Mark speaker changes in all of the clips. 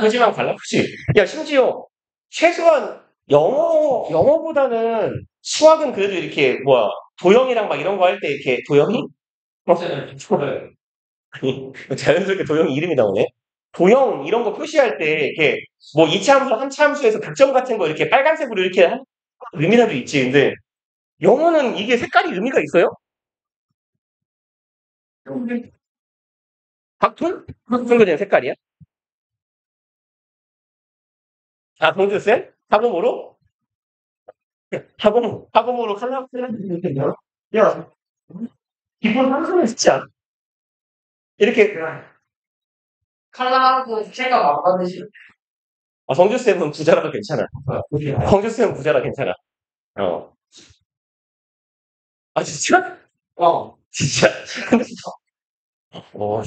Speaker 1: 그지만 달라. 그치? 야, 심지어 최소한 영어보다는 수학은 그래도 이렇게, 뭐야, 도형이랑 막 이런 거 할 때 이렇게 도형이? 아니, 자연스럽게 도형 이름이 나오네. 도형 이런 거 표시할 때 이렇게 뭐 이차 함수, 한차 함수에서 극점 같은 거 이렇게 빨간색으로 이렇게 하는 의미라도 있지. 근데 영어는 이게 색깔이 의미가 있어요? 박툴? 무슨 그냥 색깔이야? 아, 동주쌤? 학음으로? 학음으로 칼라 야, 기본 함수는 진짜 이렇게 칼라하고 색깔 안 받으시는. 아, 성주쌤은 부자라도 괜찮아. 성주쌤은 부자라 괜찮아. 어. 아, 진짜? 진짜. 근데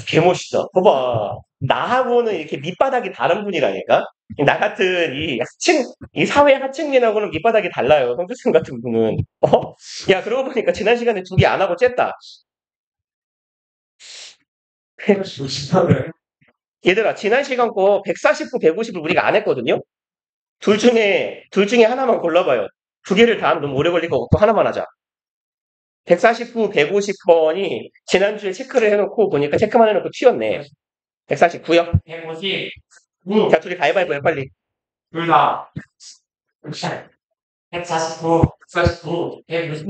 Speaker 1: 개멋있다. 봐봐. 나하고는 이렇게 밑바닥이 다른 분이라니까? 나 같은 이 사회 하층민하고는 밑바닥이 달라요. 성주쌤 같은 분은. 어? 야, 그러고 보니까 지난 시간에 두 개 안 하고 쨌다. 얘들아, 지난 시간 거 149, 150을 우리가 안 했거든요? 둘 중에 하나만 골라봐요. 두 개를 다 하면 너무 오래 걸릴 것 같고 하나만 하자. 149, 150번이 지난주에 체크를 해놓고 보니까 체크만 해놓고 튀었네. 149요? 150. 자, 둘이 가위바위보 해, 빨리. 둘 다. 149, 149, 150,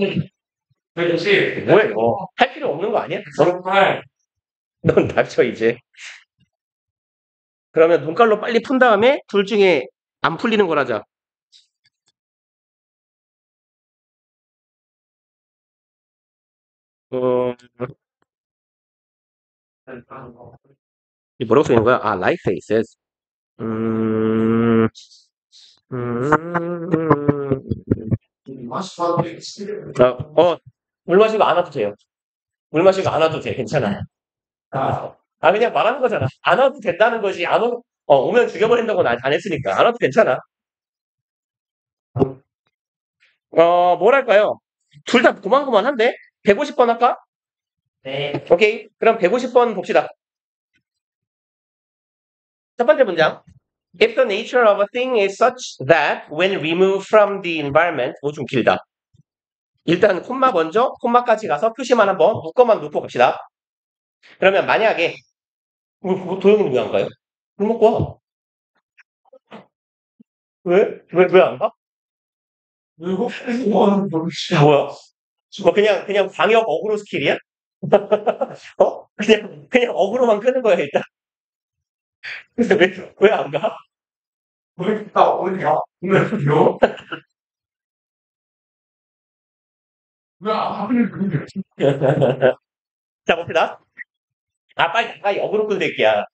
Speaker 1: 150. 뭐야, 이거? 할 필요 없는 거 아니야? 넌 닥쳐, 이제. 그러면 눈깔로 빨리 푼 다음에 둘 중에 안 풀리는 거라자. 어, 이 뭐라고 써있는 거야? 아, life faces. 음, 음, 물 마시고 안 와도 돼요. 물 마시고 안 와도 돼. 괜찮아. 그냥 말하는 거잖아. 안 와도 된다는 거지. 오면 죽여버린다고 안 했으니까. 안 와도 괜찮아. 뭐랄까요? 둘 다 고만고만한데? 150번 할까? 네. 오케이. 그럼 150번 봅시다. 첫 번째 문장. If the nature of a thing is such that when removed from the environment, 좀 길다. 일단 콤마 먼저, 콤마까지 가서 표시만 한번 묶어만 놓고 갑시다. 그러면 만약에 도영이는 왜 안 가요? 술 먹고 와. 왜? 왜 안 가? 뭐야? 그냥 광역 어그로 스킬이야? 그냥 어그로만 끄는 거야, 일단. 근데 왜 안 가? 어디가? 왜요? 자, 봅시다. 빨리 어그로 끌릴게야.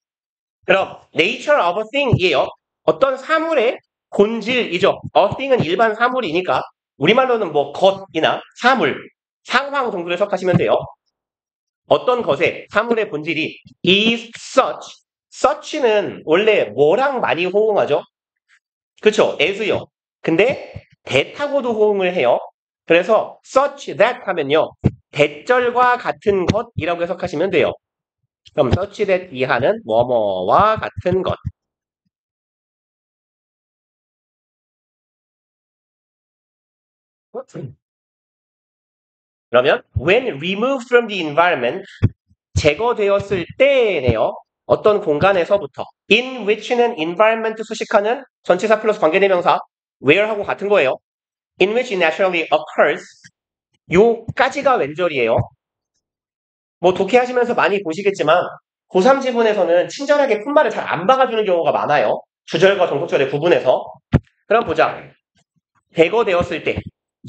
Speaker 1: 그럼 nature of a thing이에요. 어떤 사물의 본질이죠. a thing은 일반 사물이니까 우리말로는 뭐 것이나 사물, 상황 정도로 해석하시면 돼요. 어떤 것의 사물의 본질이 is such. such는 원래 뭐랑 많이 호응하죠? 그쵸? as요. 근데 that하고도 호응을 해요. 그래서 such that 하면요. 대절과 같은 것이라고 해석하시면 돼요. 그럼 such that 이하는 뭐뭐와 같은 것. 그러면 when removed from the environment 제거되었을 때네요. 어떤 공간에서부터 in which는 environment 수식하는 전치사 플러스 관계대명사 where하고 같은 거예요. in which it naturally occurs 요까지가 왼절이에요. 뭐 독해하시면서 많이 보시겠지만 고3 지문에서는 친절하게 푼말을 잘 안 박아주는 경우가 많아요. 주절과 종속절의 구분에서. 그럼 보자. 제거되었을 때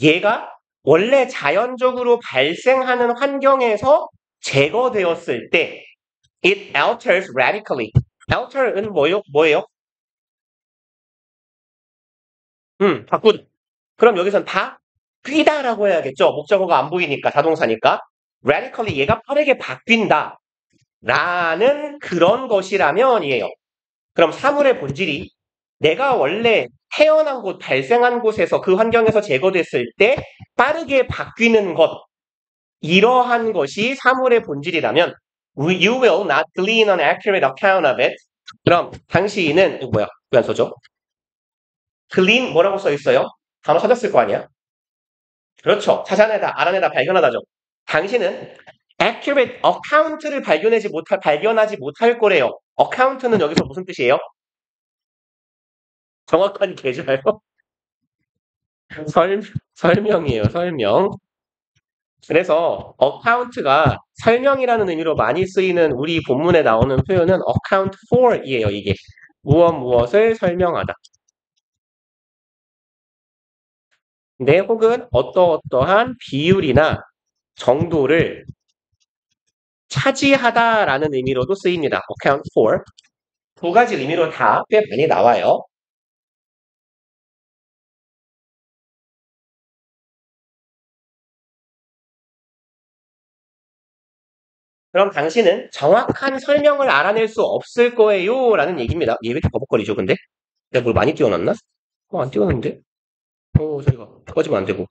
Speaker 1: 얘가 원래 자연적으로 발생하는 환경에서 제거되었을 때 it alters radically. alter는 뭐예요? 바꾸다. 그럼 여기선 바뀌다라고 해야겠죠. 목적어가 안 보이니까 자동사니까. radically 얘가 빠르게 바뀐다. 라는 그런 것이라면이에요. 그럼 사물의 본질이 내가 원래 태어난 곳, 발생한 곳에서 그 환경에서 제거됐을 때 빠르게 바뀌는 것, 이러한 것이 사물의 본질이라면 you will not glean an accurate account of it. 그럼 당신은 이거 뭐야? 왜 안 써져? clean 뭐라고 써 있어요? 단어 찾았을 거 아니야? 그렇죠. 찾아내다, 알아내다, 발견하다죠. 당신은 accurate account를 발견하지 못할 거래요. account는 여기서 무슨 뜻이에요? 정확한 계좌요? 설, 설명이에요, 설명. 그래서 account가 설명이라는 의미로 많이 쓰이는 우리 본문에 나오는 표현은 account for이에요, 이게. 무엇을 설명하다. 네, 혹은 어떠한 비율이나 정도를 차지하다라는 의미로도 쓰입니다. account for. 두 가지 의미로 다 꽤 많이 나와요. 그럼 당신은 정확한 설명을 알아낼 수 없을 거예요 라는 얘기입니다. 얘 왜 이렇게 버벅거리죠, 근데? 내가 뭘 많이 띄워놨나? 안 띄워놨는데? 저리가. 꺼지면 안 되고.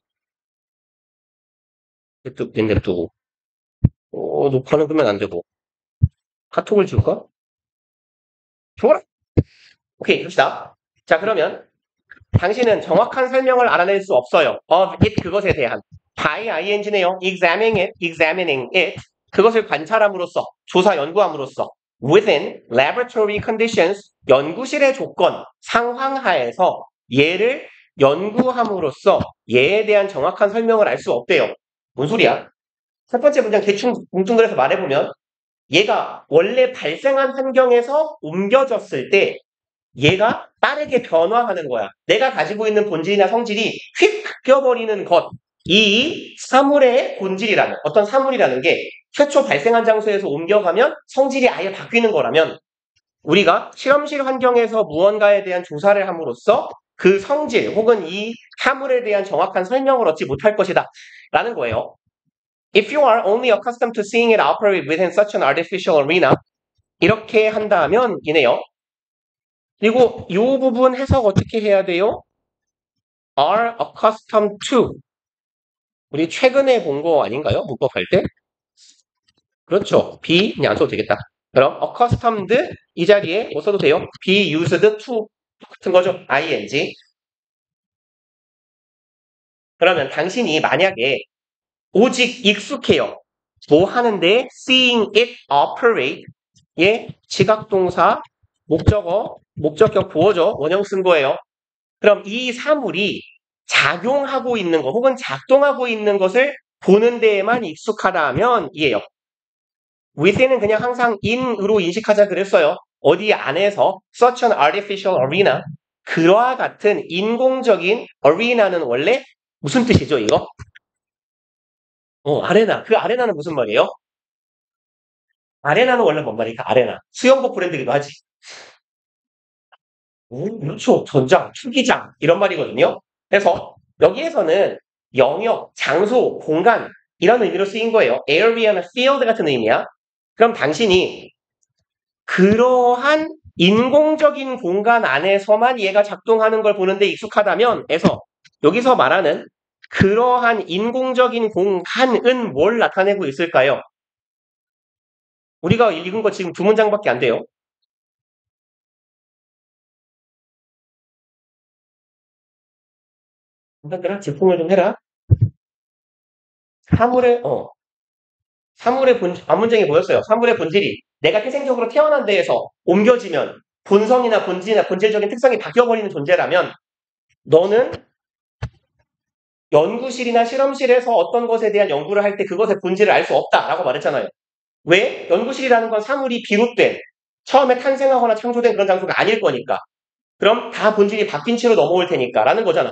Speaker 1: 냅두고. 녹화는 끄면 안 되고. 카톡을 줄까? 줘라! 오케이, 갑시다. 자, 그러면 당신은 정확한 설명을 알아낼 수 없어요. of it, 그것에 대한. by ing네요. examining it. 그것을 관찰함으로써, 조사, 연구함으로써 within laboratory conditions, 연구실의 조건, 상황 하에서 얘를 연구함으로써 얘에 대한 정확한 설명을 알 수 없대요. 뭔 소리야? 첫 번째 문장 대충 뭉뚱그려서 말해보면 얘가 원래 발생한 환경에서 옮겨졌을 때 얘가 빠르게 변화하는 거야. 내가 가지고 있는 본질이나 성질이 휙 바뀌어버리는 것. 이 사물의 본질이라는, 어떤 사물이라는 게 최초 발생한 장소에서 옮겨가면 성질이 아예 바뀌는 거라면 우리가 실험실 환경에서 무언가에 대한 조사를 함으로써 그 성질 혹은 이 사물에 대한 정확한 설명을 얻지 못할 것이다. 라는 거예요. If you are only accustomed to seeing it operate within such an artificial arena, 이렇게 한다면 이네요. 그리고 이 부분 해석 어떻게 해야 돼요? are accustomed to. 우리 최근에 본 거 아닌가요? 문법할 때? 그렇죠. be 그냥 안 써도 되겠다. 그럼 accustomed 이 자리에 뭐 써도 돼요? be used to 같은 거죠. ing. 그러면 당신이 만약에 오직 익숙해요. 뭐 하는데 seeing it operate 예 지각동사 목적어 목적격 보어죠. 원형 쓴 거예요. 그럼 이 사물이 작용하고 있는 것 혹은 작동하고 있는 것을 보는 데에만 익숙하다면 이에요. within은 그냥 항상 in으로 인식하자 그랬어요. 어디 안에서 such an artificial arena 그와 같은 인공적인 arena는 원래 무슨 뜻이죠 이거? 아레나. 그 아레나는 무슨 말이에요? 아레나는 원래 뭔 말일까? 아레나. 수영복 브랜드기도 하지. 그렇죠. 전장, 투기장 이런 말이거든요. 그래서 여기에서는 영역, 장소, 공간 이런 의미로 쓰인 거예요. area나 field 같은 의미야. 그럼 당신이 그러한 인공적인 공간 안에서만 얘가 작동하는 걸 보는데 익숙하다면 에서 여기서 말하는 그러한 인공적인 공간은 뭘 나타내고 있을까요? 우리가 읽은 거 지금 두 문장밖에 안 돼요. 얘들아, 제품을 좀 해라. 사물의, 사물의 앞문장이 뭐였어요? 사물의 본질이 내가 태생적으로 태어난 데에서 옮겨지면 본성이나 본질이나 본질적인 특성이 바뀌어버리는 존재라면 너는 연구실이나 실험실에서 어떤 것에 대한 연구를 할 때 그것의 본질을 알 수 없다라고 말했잖아요. 왜? 연구실이라는 건 사물이 비롯된 처음에 탄생하거나 창조된 그런 장소가 아닐 거니까. 그럼 다 본질이 바뀐 채로 넘어올 테니까 라는 거잖아.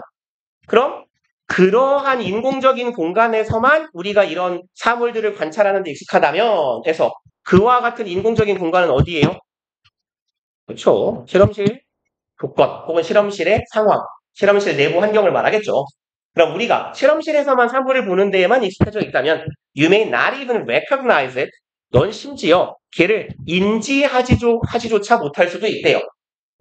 Speaker 1: 그럼 그러한 인공적인 공간에서만 우리가 이런 사물들을 관찰하는 데 익숙하다면 해서 그와 같은 인공적인 공간은 어디예요? 그렇죠. 실험실 조건 혹은 실험실의 상황, 실험실 내부 환경을 말하겠죠. 그럼 우리가 실험실에서만 사물을 보는 데에만 익숙해져 있다면 You may not even recognize it. 넌 심지어 걔를 인지하지조차 못할 수도 있대요.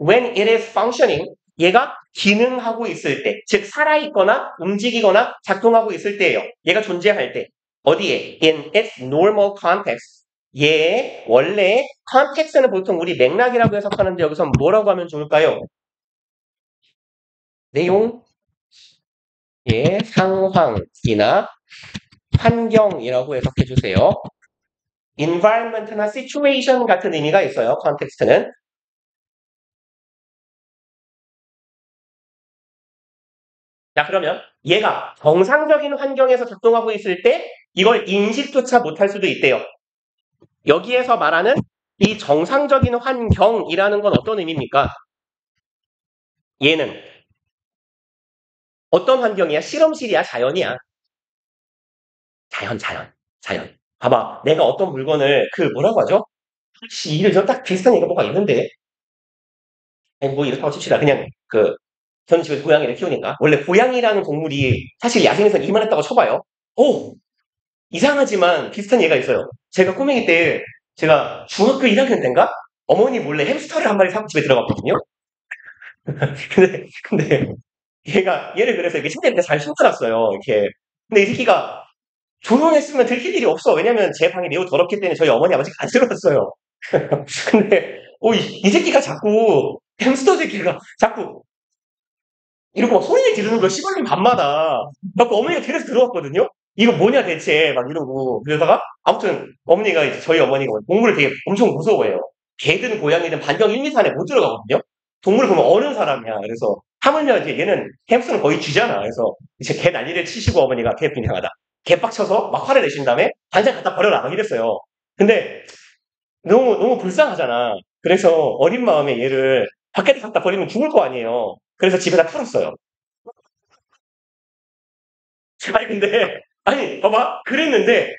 Speaker 1: When it is functioning, 얘가 기능하고 있을 때, 즉 살아있거나 움직이거나 작동하고 있을 때예요. 얘가 존재할 때. 어디에? In its normal context. 얘 원래 컨텍스트는 보통 우리 맥락이라고 해석하는데 여기서 뭐라고 하면 좋을까요? 내용, 예, 상황이나 환경이라고 해석해 주세요. environment나 situation 같은 의미가 있어요. 컨텍스트는. 자, 그러면 얘가 정상적인 환경에서 작동하고 있을 때 이걸 인식조차 못할 수도 있대요. 여기에서 말하는 이 정상적인 환경이라는 건 어떤 의미입니까? 얘는 어떤 환경이야? 실험실이야? 자연이야? 자연. 봐봐. 내가 어떤 물건을 뭐라고 하죠? 혹시 이를 딱 비슷한 얘기가 뭐가 있는데 아니, 뭐 이렇다고 칩시다. 그냥 저는 집에서 고양이를 키우니까 원래 고양이라는 동물이 사실 야생에서 이만했다고 쳐봐요. 오! 이상하지만 비슷한 예가 있어요. 제가 꼬맹이 때 제가 중학교 1학년 때인가? 어머니 몰래 햄스터를 한 마리 사고 집에 들어갔거든요. 근데 얘를 그래서 이렇게 침대 밑에 잘 숨겨놨어요. 이렇게. 근데 이 새끼가 조용했으면 들킬 일이 없어. 왜냐면 제 방이 매우 더럽기 때문에 저희 어머니 아버지가 안 들어갔어요. 근데 이 새끼가 자꾸 햄스터 새끼가 자꾸 이러고 막 소리를 지르는 거야. 시발님 밤마다. 막 어머니가 들에서 들어왔거든요. 이거 뭐냐 대체 막 이러고 그러다가 아무튼 어머니가 이제 저희 어머니가 동물을 되게 엄청 무서워해요. 개든 고양이든 반경 1m 안에 못 들어가거든요. 동물을 보면 어느 사람이야. 그래서 하물며 이제 얘는 햄스터는 거의 쥐잖아. 그래서 이제 개 난리를 치시고 어머니가 개 빈장하다. 개 빡쳐서 막 화를 내신 다음에 반장 갖다 버려라 막 이랬어요. 근데 너무 불쌍하잖아. 그래서 어린 마음에 얘를 밖에 갖다 버리면 죽을 거 아니에요. 그래서 집에다 풀었어요. 아니 근데 아니 봐봐 그랬는데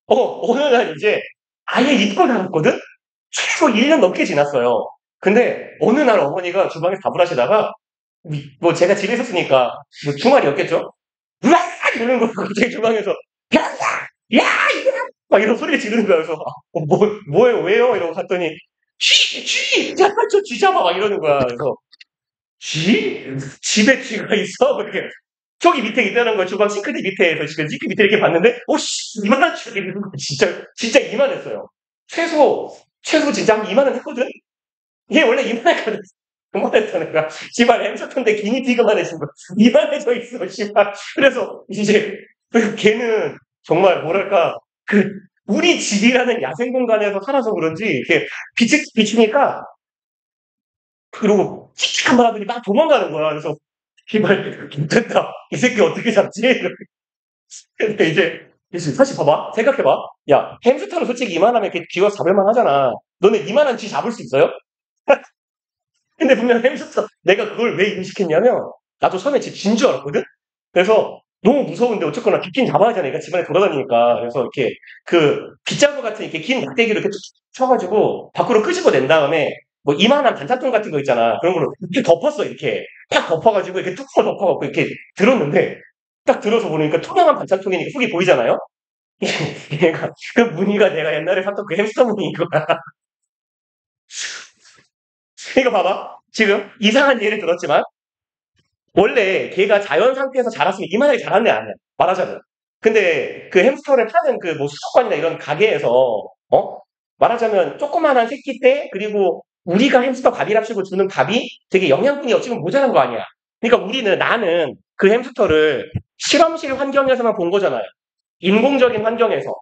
Speaker 1: 어느 날 이제 아예 입고 나갔거든? 최소 1년 넘게 지났어요. 근데 어느 날 어머니가 주방에서 밥을 하시다가 뭐 제가 집에 있었으니까 뭐 주말이었겠죠? 으악! 이러는 거 갑자기 주방에서 야! 야! 막 이런 소리를 지르는 거야. 그래서 뭐예요? 왜요? 이러고 갔더니 쥐! 잠깐 저 쥐 잡아! 막 이러는 거야. 그래서 쥐? 집에 쥐가 있어? 이렇게 저기 밑에 있다는 거야. 주방 싱크대 밑에서 지금 싱크 밑에 이렇게 봤는데 오씨 이만한 쥐가 있는 거 진짜 이만했어요. 최소 진짜 한 이만은 했거든? 얘 원래 이만했거든. 그만했다는 거야. 씨발 햄스터인데 기니피그만 해진 거야. 이만해져 있어, 씨발. 그래서 이제 걔는 정말 뭐랄까 우리 집이라는 야생 공간에서 살아서 그런지 이렇게 비치니까 그리고 칙칙한 바람들이 막 도망가는 거야. 그래서 씨발 됐다. 이 새끼 어떻게 잡지? 근데 이제 사실 봐봐. 생각해봐. 야 햄스터는 솔직히 이만하면 이렇게 쥐가 잡을만 하잖아. 너네 이만한 쥐 잡을 수 있어요? 근데 분명 햄스터 내가 그걸 왜 인식했냐면 나도 처음에 진 줄 알았거든? 그래서 너무 무서운데 어쨌거나 잡긴 잡아야 하잖아. 얘가 집안에 돌아다니니까. 그래서 이렇게 빗자루 같은 이렇게 긴 막대기로 이렇게 툭 쳐가지고 밖으로 끄집어 낸 다음에 뭐 이만한 반찬통 같은 거 있잖아. 그런 걸로 이렇게 덮었어. 이렇게 탁 덮어가지고 이렇게 뚜껑을 덮어갖고 이렇게 들었는데 딱 들어서 보니까 투명한 반찬통이니까 속이 보이잖아요? 얘가 그 무늬가 내가 옛날에 샀던 그 햄스터 무늬인 거야. 이거 봐봐. 지금 이상한 예를 들었지만 원래 걔가 자연 상태에서 자랐으면 이만하게 자란 애 아니야. 말하자면. 근데 그 햄스터를 파는 뭐 수족관이나 이런 가게에서 말하자면 조그만한 새끼 때 그리고 우리가 햄스터 밥이랍시고 주는 밥이 되게 영양분이 어찌 보면 모자란 거 아니야. 그러니까 나는 그 햄스터를 실험실 환경에서만 본 거잖아요. 인공적인 환경에서.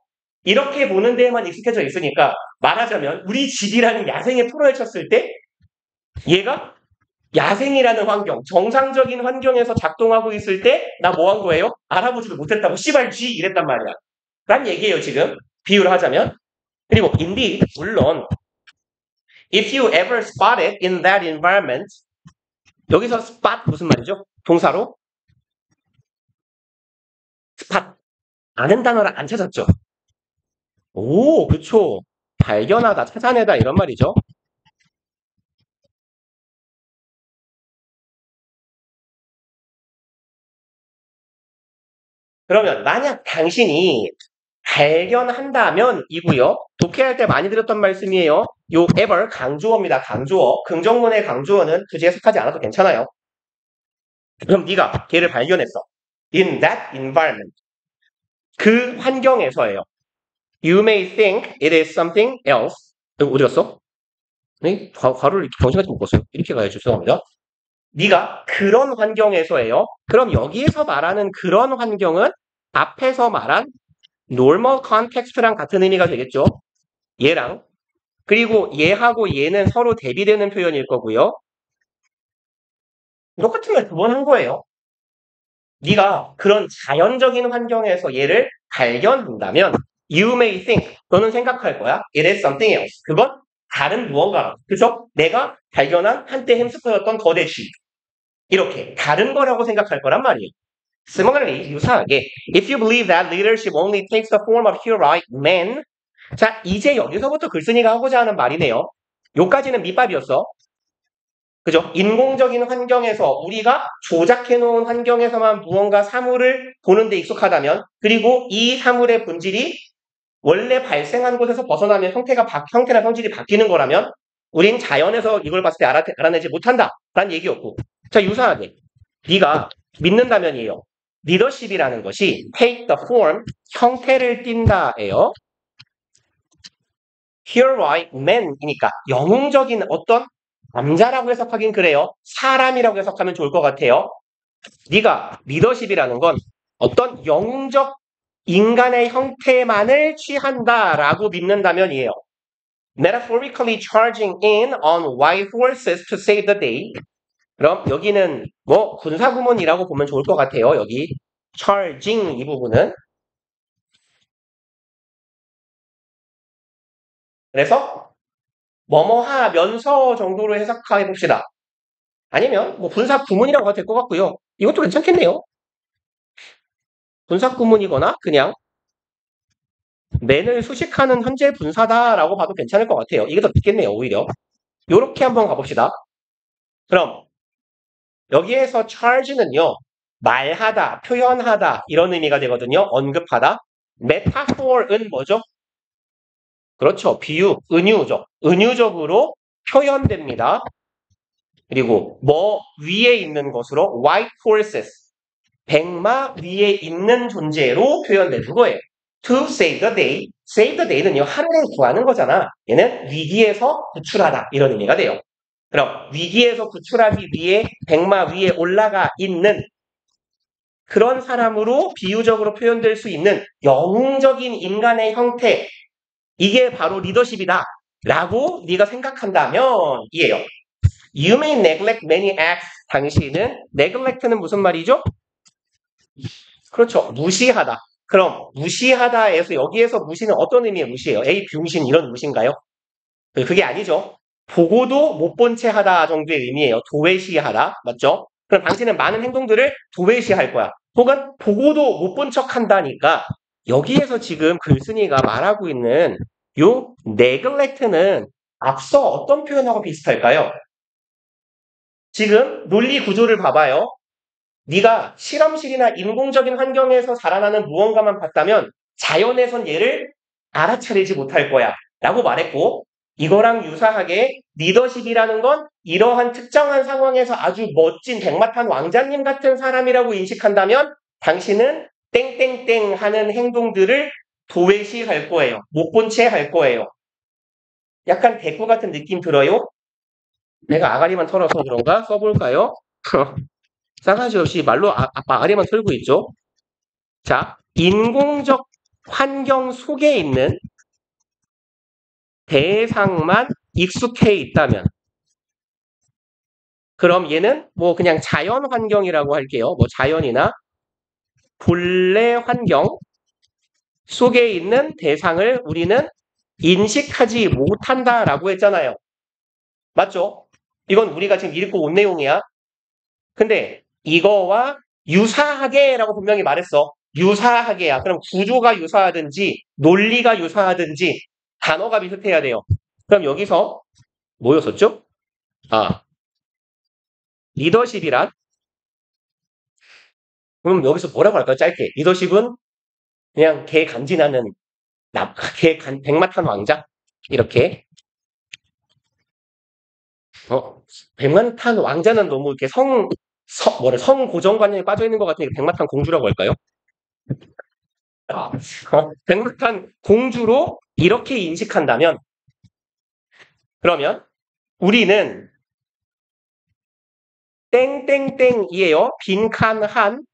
Speaker 1: 이렇게 보는 데에만 익숙해져 있으니까 말하자면 우리 집이라는 야생에 풀어헤쳤을 때 얘가 야생이라는 환경, 정상적인 환경에서 작동하고 있을 때 나 뭐 한 거예요? 알아보지도 못했다고 씨발 쥐 이랬단 말이야. 란 얘기예요 지금. 비유를 하자면. 그리고 indeed 물론 if you ever spot it in that environment 여기서 spot 무슨 말이죠? 동사로 spot 아는 단어를 안 찾았죠? 오 그쵸. 발견하다, 찾아내다 이런 말이죠. 그러면 만약 당신이 발견한다면 이고요. 독해할 때 많이 들었던 말씀이에요. 요 ever 강조어입니다. 강조어. 긍정문의 강조어는 굳이 해석하지 않아도 괜찮아요. 그럼 네가 걔를 발견했어. In that environment. 그 환경에서예요. You may think it is something else. 어디 갔어? 네? 괄호를 이렇게 정신같이 묶었어요. 이렇게 가야죠. 죄송합니다. 네가 그런 환경에서예요. 그럼 여기에서 말하는 그런 환경은 앞에서 말한 normal context랑 같은 의미가 되겠죠. 얘랑. 그리고 얘하고 얘는 서로 대비되는 표현일 거고요. 똑같은 말 두 번 한 거예요. 네가 그런 자연적인 환경에서 얘를 발견한다면 you may think, 너는 생각할 거야. It is something else. 그건 다른 무언가라고. 그죠? 내가 발견한 한때 햄스터였던 거대 쥐. 이렇게 다른 거라고 생각할 거란 말이에요. Similarly, 유사하게 if you believe that leadership only takes the form of heroic men, 자, 이제 여기서부터 글쓴이가 하고자 하는 말이네요. 요까지는 밑밥이었어. 그죠? 인공적인 환경에서 우리가 조작해놓은 환경에서만 무언가 사물을 보는 데 익숙하다면, 그리고 이 사물의 본질이 원래 발생한 곳에서 벗어나면 형태나 성질이 바뀌는 거라면 우린 자연에서 이걸 봤을 때 알아내지 못한다라는 얘기였고, 자, 유사하게 네가 믿는다면이에요. 리더십이라는 것이 take the form, 형태를 띈다예요. heroic man이니까 영웅적인 어떤 남자라고 해석하긴 그래요. 사람이라고 해석하면 좋을 것 같아요. 네가 리더십이라는 건 어떤 영웅적 인간의 형태만을 취한다라고 믿는다면이에요. Metaphorically charging in on white horses to save the day. 그럼 여기는 뭐 군사구문이라고 보면 좋을 것 같아요. 여기 charging 이 부분은. 그래서 뭐뭐 하면서 정도로 해석해 봅시다. 아니면 뭐 분사 구문이라고 해도 될 것 같고요. 이것도 괜찮겠네요. 분사 구문이거나 그냥 맨을 수식하는 현재 분사다라고 봐도 괜찮을 것 같아요. 이게 더 낫겠네요. 오히려. 이렇게 한번 가봅시다. 그럼 여기에서 charge는요. 말하다, 표현하다 이런 의미가 되거든요. 언급하다. metaphor은 뭐죠? 그렇죠. 비유, 은유죠. 은유적으로 표현됩니다. 그리고 뭐 위에 있는 것으로 white horses, 백마 위에 있는 존재로 표현되는 거예요. To save the day. save the day는요. 하루를 구하는 거잖아. 얘는 위기에서 구출하다 이런 의미가 돼요. 그럼 위기에서 구출하기 위해 백마 위에 올라가 있는 그런 사람으로 비유적으로 표현될 수 있는 영웅적인 인간의 형태, 이게 바로 리더십이다 라고 네가 생각한다면 이에요. You may neglect many acts. 당신은 neglect는 무슨 말이죠? 그렇죠. 무시하다. 그럼 무시하다에서 여기에서 무시는 어떤 의미의 무시예요? 에이 병신 이런 무시인가요? 그게 아니죠. 보고도 못 본 채 하다 정도의 의미예요. 도외시하다. 맞죠? 그럼 당신은 많은 행동들을 도외시할 거야. 혹은 보고도 못 본 척 한다니까 여기에서 지금 글쓴이가 말하고 있는 요 neglect는 앞서 어떤 표현하고 비슷할까요? 지금 논리 구조를 봐봐요. 네가 실험실이나 인공적인 환경에서 자라나는 무언가만 봤다면 자연에선 얘를 알아차리지 못할 거야 라고 말했고, 이거랑 유사하게 리더십이라는 건 이러한 특정한 상황에서 아주 멋진 백마탄 왕자님 같은 사람이라고 인식한다면 당신은 땡땡땡 하는 행동들을 도외시할 거예요. 못 본 채 할 거예요. 약간 대꾸 같은 느낌 들어요? 내가 아가리만 털어서 그런가? 써볼까요? 싸가지 없이 말로 아가리만 털고 있죠. 자, 인공적 환경 속에 있는 대상만 익숙해 있다면 그럼 얘는 뭐 그냥 자연 환경이라고 할게요. 뭐 자연이나 본래 환경 속에 있는 대상을 우리는 인식하지 못한다라고 했잖아요. 맞죠? 이건 우리가 지금 읽고 온 내용이야. 근데 이거와 유사하게라고 분명히 말했어. 유사하게야. 그럼 구조가 유사하든지 논리가 유사하든지 단어가 비슷해야 돼요. 그럼 여기서 뭐였었죠? 리더십이란? 그럼 여기서 뭐라고 할까요? 짧게. 리더십은 그냥 개 간지나는 백마탄 왕자? 이렇게. 백마탄 왕자는 너무 이렇게 성 고정관념에 빠져 있는 것 같으니까 백마탄 공주라고 할까요? 백락한 공주로 이렇게 인식한다면, 그러면 우리는 땡땡땡이에요. 빈칸한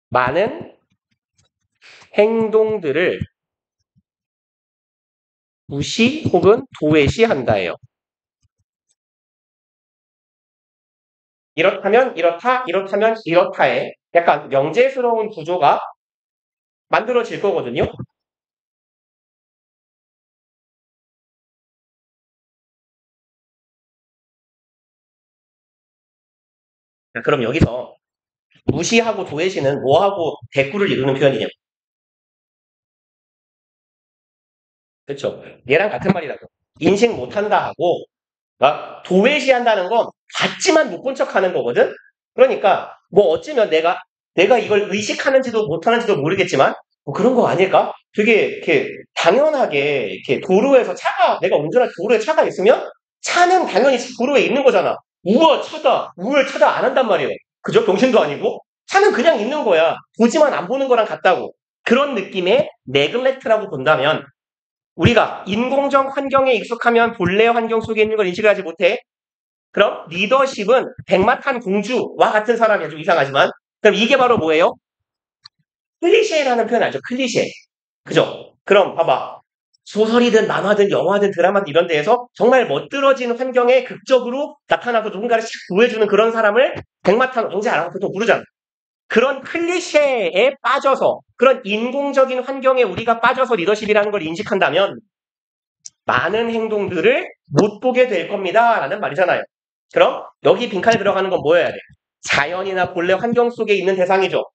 Speaker 1: 많은 행동들을 무시 혹은 도외시한다예요. 이렇다면 이렇다, 이렇다면 이렇다의 약간 명제스러운 구조가 만들어질 거거든요. 자, 그럼 여기서 무시하고 도외시는 뭐하고 대꾸를 이루는 표현이냐고. 그렇죠? 얘랑 같은 말이라고. 인식 못한다 하고 도외시한다는 건 봤지만 못 본 척하는 거거든. 그러니까 뭐 어쩌면 내가 이걸 의식하는지도 못하는지도 모르겠지만 뭐 그런 거 아닐까? 되게 이렇게 당연하게 이렇게 도로에서 내가 운전할 때 도로에 차가 있으면 차는 당연히 도로에 있는 거잖아. 우와 차다, 우월 차다 안 한단 말이에요. 그죠? 병신도 아니고 차는 그냥 있는 거야. 보지만 안 보는 거랑 같다고. 그런 느낌의 네글렉트라고 본다면 우리가 인공적 환경에 익숙하면 본래 환경 속에 있는 걸 인식을 하지 못해. 그럼 리더십은 백마탄 공주와 같은 사람이 아주 이상하지만 그럼 이게 바로 뭐예요? 클리셰라는 표현 알죠? 클리셰. 그죠? 그럼 봐봐. 소설이든 만화든 영화든 드라마든 이런 데에서 정말 멋들어진 환경에 극적으로 나타나서 누군가를 싹 구해주는 그런 사람을 백마탄 왕자라고 보통 부르잖아. 그런 클리셰에 빠져서 그런 인공적인 환경에 우리가 빠져서 리더십이라는 걸 인식한다면 많은 행동들을 못 보게 될 겁니다. 라는 말이잖아요. 그럼 여기 빈칸에 들어가는 건 뭐여야 돼? 자연이나 본래 환경 속에 있는 대상이죠.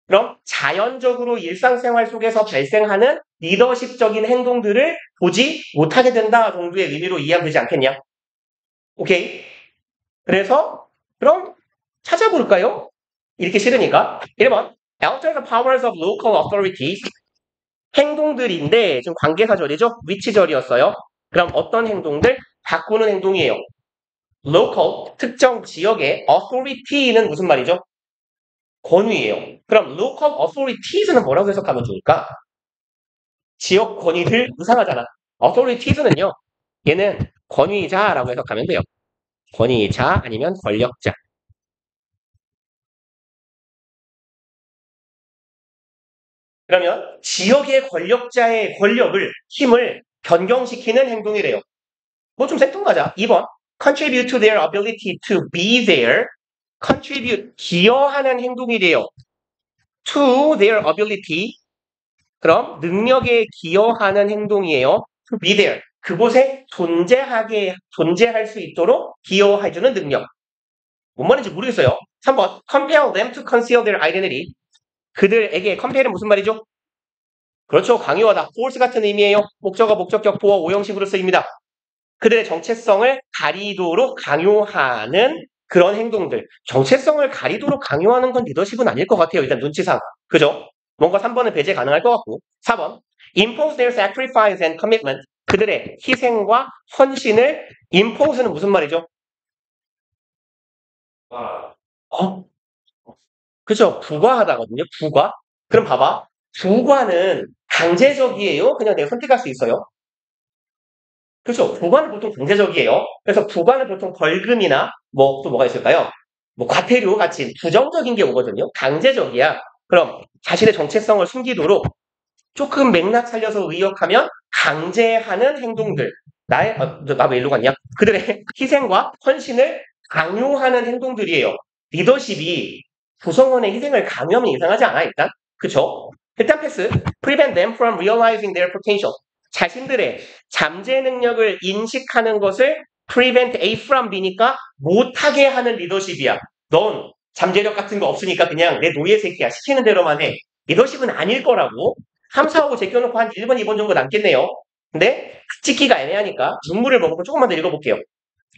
Speaker 1: 그럼 자연적으로 일상생활 속에서 발생하는 리더십적인 행동들을 보지 못하게 된다 정도의 의미로 이해하면 되지 않겠냐? 오케이? 그래서 그럼 찾아볼까요? 이렇게 싫으니까 1번 Alter the powers of local authorities 행동들인데 지금 관계사절이죠? 위치절이었어요. 그럼 어떤 행동들? 바꾸는 행동이에요. local, 특정 지역의 authority는 무슨 말이죠? 권위예요. 그럼 local authorities는 뭐라고 해석하면 좋을까? 지역 권위들 이상하잖아. authorities는요. 얘는 권위자라고 해석하면 돼요. 권위자 아니면 권력자. 그러면 지역의 권력자의 권력을 힘을 변경시키는 행동이래요. 뭐 좀 생뚱하자. 2번 contribute to their ability to be there. contribute 기여하는 행동이래요. to their ability 그럼 능력에 기여하는 행동이에요. to be there 그곳에 존재할 수 있도록 기여해주는 능력. 뭔 말인지 모르겠어요. 3번 compel them to conceal their identity 그들에게 compel은 무슨 말이죠? 그렇죠. 강요하다. force 같은 의미예요. 목적어, 목적격, 보어, 오형식으로 쓰입니다. 그들의 정체성을 가리도록 강요하는 그런 행동들. 정체성을 가리도록 강요하는 건 리더십은 아닐 것 같아요. 일단 눈치상. 그죠? 뭔가 3번은 배제 가능할 것 같고. 4번. impose their sacrifice and commitment. 그들의 희생과 헌신을 impose는 무슨 말이죠? 어? 그죠? 부과하다거든요. 부과. 그럼 봐봐. 부과는 강제적이에요? 그냥 내가 선택할 수 있어요? 그렇죠. 부과는 보통 강제적이에요. 그래서 부과는 보통 벌금이나 뭐 또 뭐가 있을까요? 뭐 과태료 같이 부정적인 게 오거든요. 강제적이야. 그럼 자신의 정체성을 숨기도록 조금 맥락 살려서 의역하면 강제하는 행동들. 나 왜 일로 갔냐? 그들의 희생과 헌신을 강요하는 행동들이에요. 리더십이 구성원의 희생을 강요하면 이상하지 않아, 일단? 그쵸? 일단 패스. Prevent them from realizing their potential. 자신들의 잠재 능력을 인식하는 것을 prevent A from B니까 못하게 하는 리더십이야. 넌 잠재력 같은 거 없으니까 그냥 내 노예 새끼야. 시키는 대로만 해. 리더십은 아닐 거라고. 3, 4, 5 제껴놓고 한 1번, 2번 정도 남겠네요. 근데 찍기가 애매하니까 눈물을 머금고 조금만 더 읽어볼게요.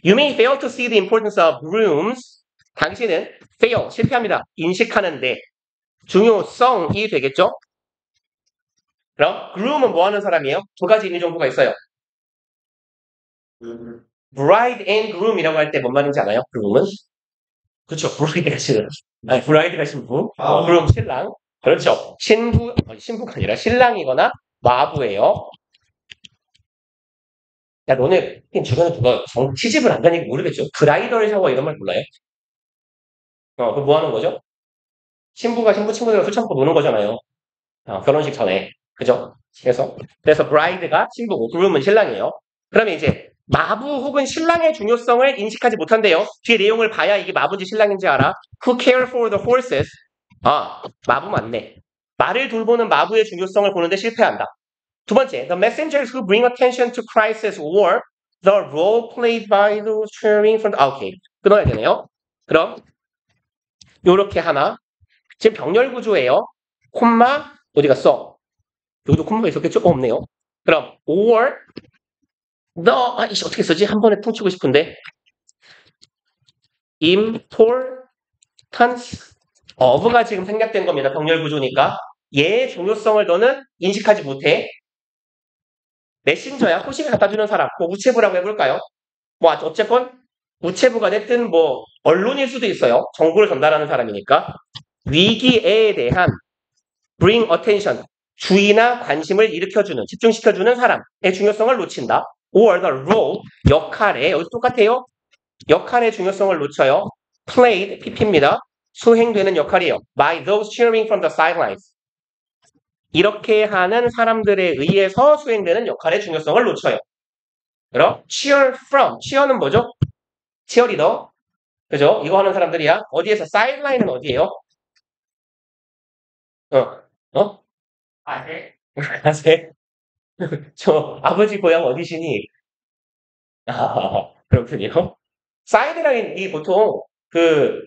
Speaker 1: You may fail to see the importance of rooms. 당신은 fail, 실패합니다. 인식하는데 중요성이 되겠죠? 그럼 groom은 뭐 하는 사람이에요? 두 가지 의미 정도가 있어요. bride and groom이라고 할 때 뭔 말인지 알아요? groom은? 그렇죠. bride가 지금 아니, 브라이드가 신부. 그럼 신랑. 그렇죠. 신부가 아니라 신랑이거나 마부예요. 야, 너네 주변에 누가 시집을 안 다니고 모르겠죠? 브라이덜 샤워 이런 말 몰라요? 그 뭐 하는 거죠? 신부가 신부 친구들과 술 처먹고 노는 거잖아요. 결혼식 전에. 그죠? 그래서 브라이드가 신부고, 그룹은 신랑이에요. 그러면 이제 마부 혹은 신랑의 중요성을 인식하지 못한대요. 뒤에 내용을 봐야 이게 마부인지 신랑인지 알아. Who care for the horses? 마부 맞네. 말을 돌보는 마부의 중요성을 보는데 실패한다. 두 번째, the messengers who bring attention to crisis or the role played by those cheering from the... 오케이. 끊어야 되네요. 그럼 요렇게 하나. 지금 병렬 구조예요. 콤마 어디 갔어? 여기도 콤마가 있었겠죠? 없네요. 그럼 or 어떻게 쓰지? 한 번에 퉁치고 싶은데 importance of가 지금 생략된 겁니다. 병렬 구조니까 얘의 중요성을 너는 인식하지 못해. 메신저야, 호식을 갖다 주는 사람, 뭐 우체부라고 해볼까요? 뭐 어쨌건 우체부가 됐든 뭐 언론일 수도 있어요. 정보를 전달하는 사람이니까. 위기에 대한 bring attention, 주의나 관심을 일으켜주는, 집중시켜주는 사람의 중요성을 놓친다. or the role, 역할에, 여기서 똑같아요. 역할의 중요성을 놓쳐요. played, pp입니다. 수행되는 역할이에요. by those cheering from the sidelines. 이렇게 하는 사람들에 의해서 수행되는 역할의 중요성을 놓쳐요. 그럼 cheer from, cheer는 뭐죠? 치어리더. 그죠? 이거 하는 사람들이야. 어디에서? sideline은 어디예요? 아세? 아세? 저 아버지 고향 어디시니? 그렇군요. 사이드라인이 보통 그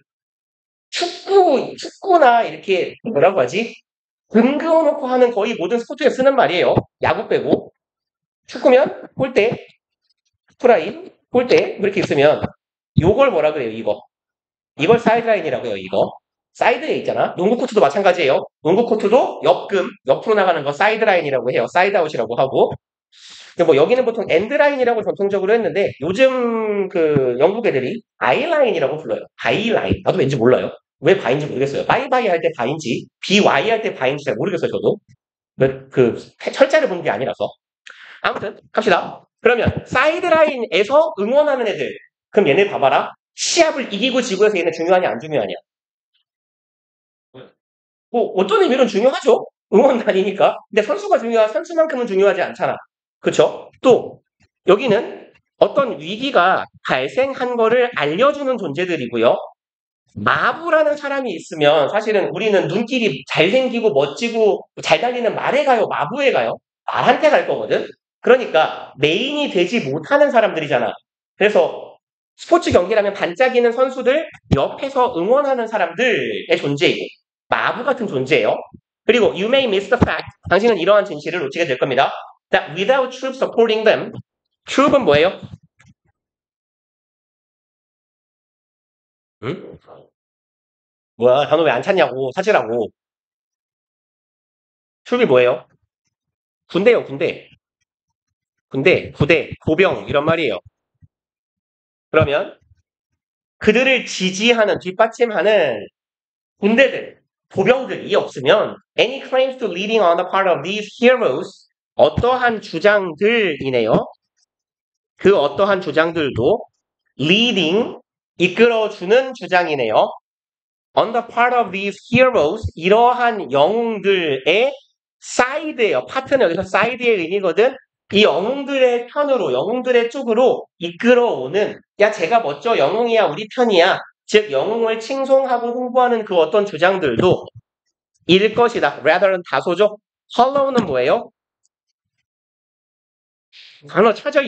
Speaker 1: 축구나 이렇게 뭐라고 하지? 등 그어놓고 하는 거의 모든 스포츠에 쓰는 말이에요. 야구 빼고. 축구면 골대, 프라임, 골대 이렇게 있으면 요걸 뭐라 그래요? 이걸 사이드라인이라고요. 이거. 사이드에 있잖아. 농구 코트도 마찬가지예요. 농구 코트도 옆으로 나가는 거 사이드라인이라고 해요. 사이드아웃이라고 하고. 뭐 여기는 보통 엔드라인이라고 전통적으로 했는데 요즘 그 영국 애들이 아이라인이라고 불러요. 바이라인. 나도 왠지 몰라요. 왜 바인지 모르겠어요. 바이바이 할 때 바인지, BY 할 때 바인지 잘 모르겠어요. 저도. 그 철자를 본 게 아니라서. 아무튼 갑시다. 그러면 사이드라인에서 응원하는 애들. 그럼 얘네 봐봐라. 시합을 이기고 지고 해서 얘네 중요하냐 안 중요하냐. 뭐 어떤 의미로는 중요하죠. 응원단이니까. 근데 선수만큼은 중요하지 않잖아. 그쵸? 또 여기는 어떤 위기가 발생한 거를 알려주는 존재들이고요. 마부라는 사람이 있으면 사실은 우리는 눈길이 잘생기고 멋지고 잘 달리는 말에 가요? 마부에 가요? 말한테 갈 거거든? 그러니까 메인이 되지 못하는 사람들이잖아. 그래서 스포츠 경기라면 반짝이는 선수들 옆에서 응원하는 사람들의 존재이고 마부 같은 존재예요. 그리고 you may miss the fact. 당신은 이러한 진실을 놓치게 될 겁니다. That without troops supporting them. troop은 뭐예요? 응? 뭐야, 단어 왜 안 찾냐고, 사지라고. troop이 뭐예요? 군대요, 군대. 군대, 부대, 보병, 이런 말이에요. 그러면 그들을 지지하는, 뒷받침하는 군대들, 보병들이 없으면 any claims to leading on the part of these heroes 어떠한 주장들이네요. 그 어떠한 주장들도 leading, 이끌어주는 주장이네요. On the part of these heroes, 이러한 영웅들의 side예요. 파트는 여기서 side의 의미거든. 이 영웅들의 편으로, 영웅들의 쪽으로 이끌어오는, 야, 쟤가 멋져, 영웅이야, 우리 편이야. 즉, 영웅을 칭송하고 홍보하는 그 어떤 주장들도 일 것이다. rather는 다소죠. hollow는 뭐예요? 단어 찾아,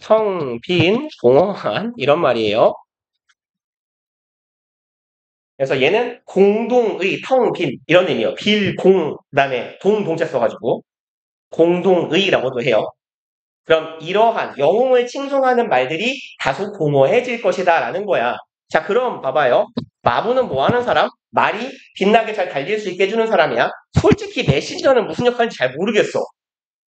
Speaker 1: 텅 빈, 공허한, 이런 말이에요. 그래서 얘는 공동의, 텅 빈, 이런 의미예요. 빌공, 그 다음에 동자 써가지고, 공동의라고도 해요. 그럼 이러한 영웅을 칭송하는 말들이 다소 공허해질 것이다 라는 거야. 자, 그럼 봐봐요. 마부는 뭐 하는 사람? 말이 빛나게 잘 달릴 수 있게 해주는 사람이야. 솔직히 메신저는 무슨 역할인지 잘 모르겠어.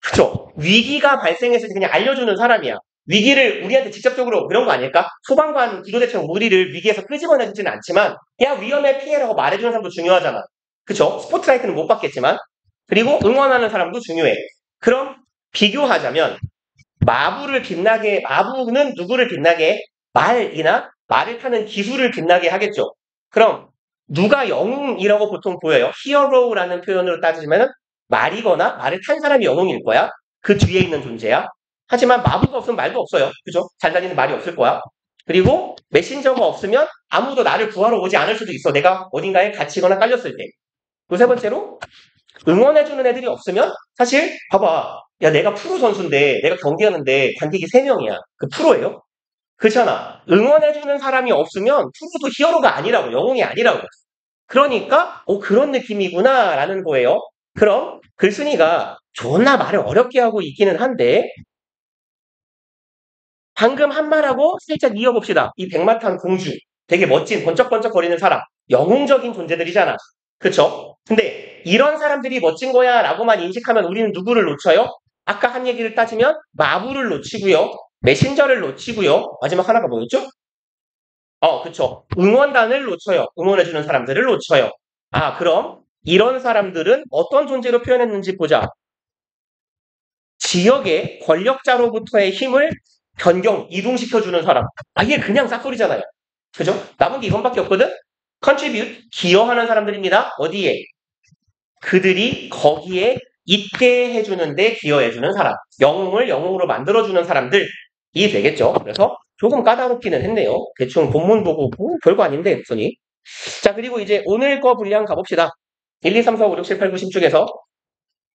Speaker 1: 그쵸? 위기가 발생했을 때 그냥 알려주는 사람이야. 위기를 우리한테 직접적으로 그런 거 아닐까? 소방관, 구조대처럼 우리를 위기에서 끄집어내지는 않지만 야 위험해 피해라고 말해주는 사람도 중요하잖아. 그쵸? 스포트라이트는 못 받겠지만 그리고 응원하는 사람도 중요해. 그럼 비교하자면 마부는 누구를 빛나게 말이나 말을 타는 기술을 빛나게 하겠죠. 그럼 누가 영웅이라고 보통 보여요? 히어로라는 표현으로 따지면 말이거나 말을 탄 사람이 영웅일 거야. 그 뒤에 있는 존재야. 하지만 마부가 없으면 말도 없어요. 그죠? 잘 다니는 말이 없을 거야. 그리고 메신저가 없으면 아무도 나를 구하러 오지 않을 수도 있어. 내가 어딘가에 갇히거나 깔렸을 때. 또 세 번째로 응원해주는 애들이 없으면 사실 봐봐. 야 내가 프로 선수인데 내가 경기하는데 관객이 3명이야. 그 프로예요? 그렇잖아. 응원해주는 사람이 없으면 프로도 히어로가 아니라고 영웅이 아니라고. 그러니까 그런 느낌이구나 라는 거예요. 그럼 글쓴이가 존나 말을 어렵게 하고 있기는 한데 방금 한 말하고 살짝 이어봅시다. 이 백마탄 공주 되게 멋진 번쩍번쩍거리는 사람 영웅적인 존재들이잖아. 그쵸? 근데 이런 사람들이 멋진 거야 라고만 인식하면 우리는 누구를 놓쳐요? 아까 한 얘기를 따지면 마부를 놓치고요. 메신저를 놓치고요. 마지막 하나가 뭐였죠? 그쵸. 응원단을 놓쳐요. 응원해주는 사람들을 놓쳐요. 그럼 이런 사람들은 어떤 존재로 표현했는지 보자. 지역의 권력자로부터의 힘을 이동시켜주는 사람. 이게 그냥 싹소리잖아요. 그죠? 남은 게 이건밖에 없거든? contribute, 기여하는 사람들입니다. 어디에? 그들이 거기에 있게 해주는데 기여해주는 사람. 영웅을 영웅으로 만들어주는 사람들이 되겠죠. 그래서 조금 까다롭기는 했네요. 대충 본문 보고 별거 아닌데, 선이. 자, 그리고 이제 오늘 거 분량 가봅시다. 1, 2, 3, 4, 5, 6, 7, 8, 9, 10 중에서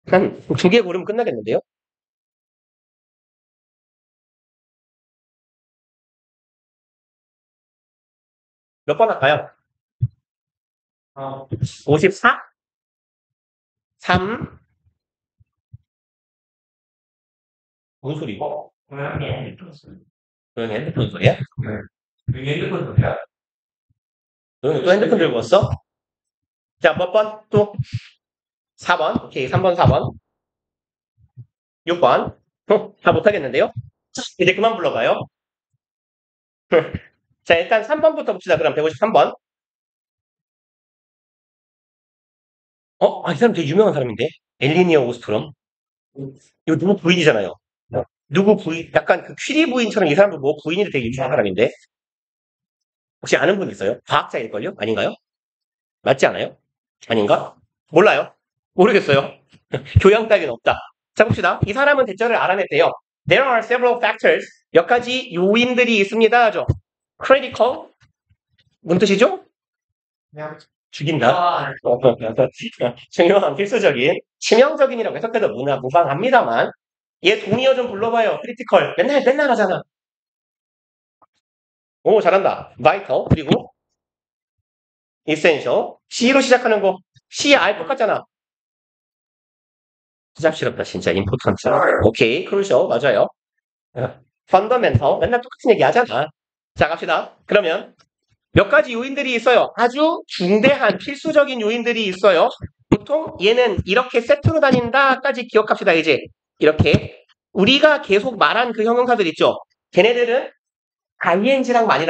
Speaker 1: 한 2개 고르면 끝나겠는데요. 몇 번 할까요? 54? 3? 뭔 소리고? 조용히 핸드폰 소리야? 왜 핸드폰 소리야? 너는 또 핸드폰 들고 왔어? 자, 몇 번? 또? 4번. 오케이, 3번, 4번. 6번. 다 못하겠는데요? 이제 그만 불러봐요. 자, 일단 3번부터 봅시다. 그럼 153번. 이 사람 되게 유명한 사람인데? 엘리니어 오스트롬. 이거 누구 부인이잖아요. 누구 부인, 약간 그 퀴리 부인처럼 이 사람도 뭐 부인이 되게 유명한 사람인데? 혹시 아는 분 있어요? 과학자일걸요? 아닌가요? 맞지 않아요? 아닌가? 몰라요. 모르겠어요. 교양 따위는 없다. 자, 봅시다. 이 사람은 대절을 알아냈대요. There are several factors. 몇 가지 요인들이 있습니다. 하죠. critical. 뭔 뜻이죠? 죽인다. 중요한 필수적인, 치명적인이라고 해석해도 무방합니다만, 얘 동의어 좀 불러봐요. critical. 맨날 하잖아. 오, 잘한다. vital. 그리고 essential. C로 시작하는 거. C, R 똑같잖아. 짭스럽다, 진짜. important. 오케이. crucial. 맞아요. fundamental. 맨날 똑같은 얘기 하잖아. 자, 갑시다. 그러면 몇 가지 요인들이 있어요. 아주 중대한 필수적인 요인들이 있어요. 보통 얘는 이렇게 세트로 다닌다까지 기억합시다. 이제 이렇게 우리가 계속 말한 그 형용사들 있죠. 걔네들은 ing랑 많이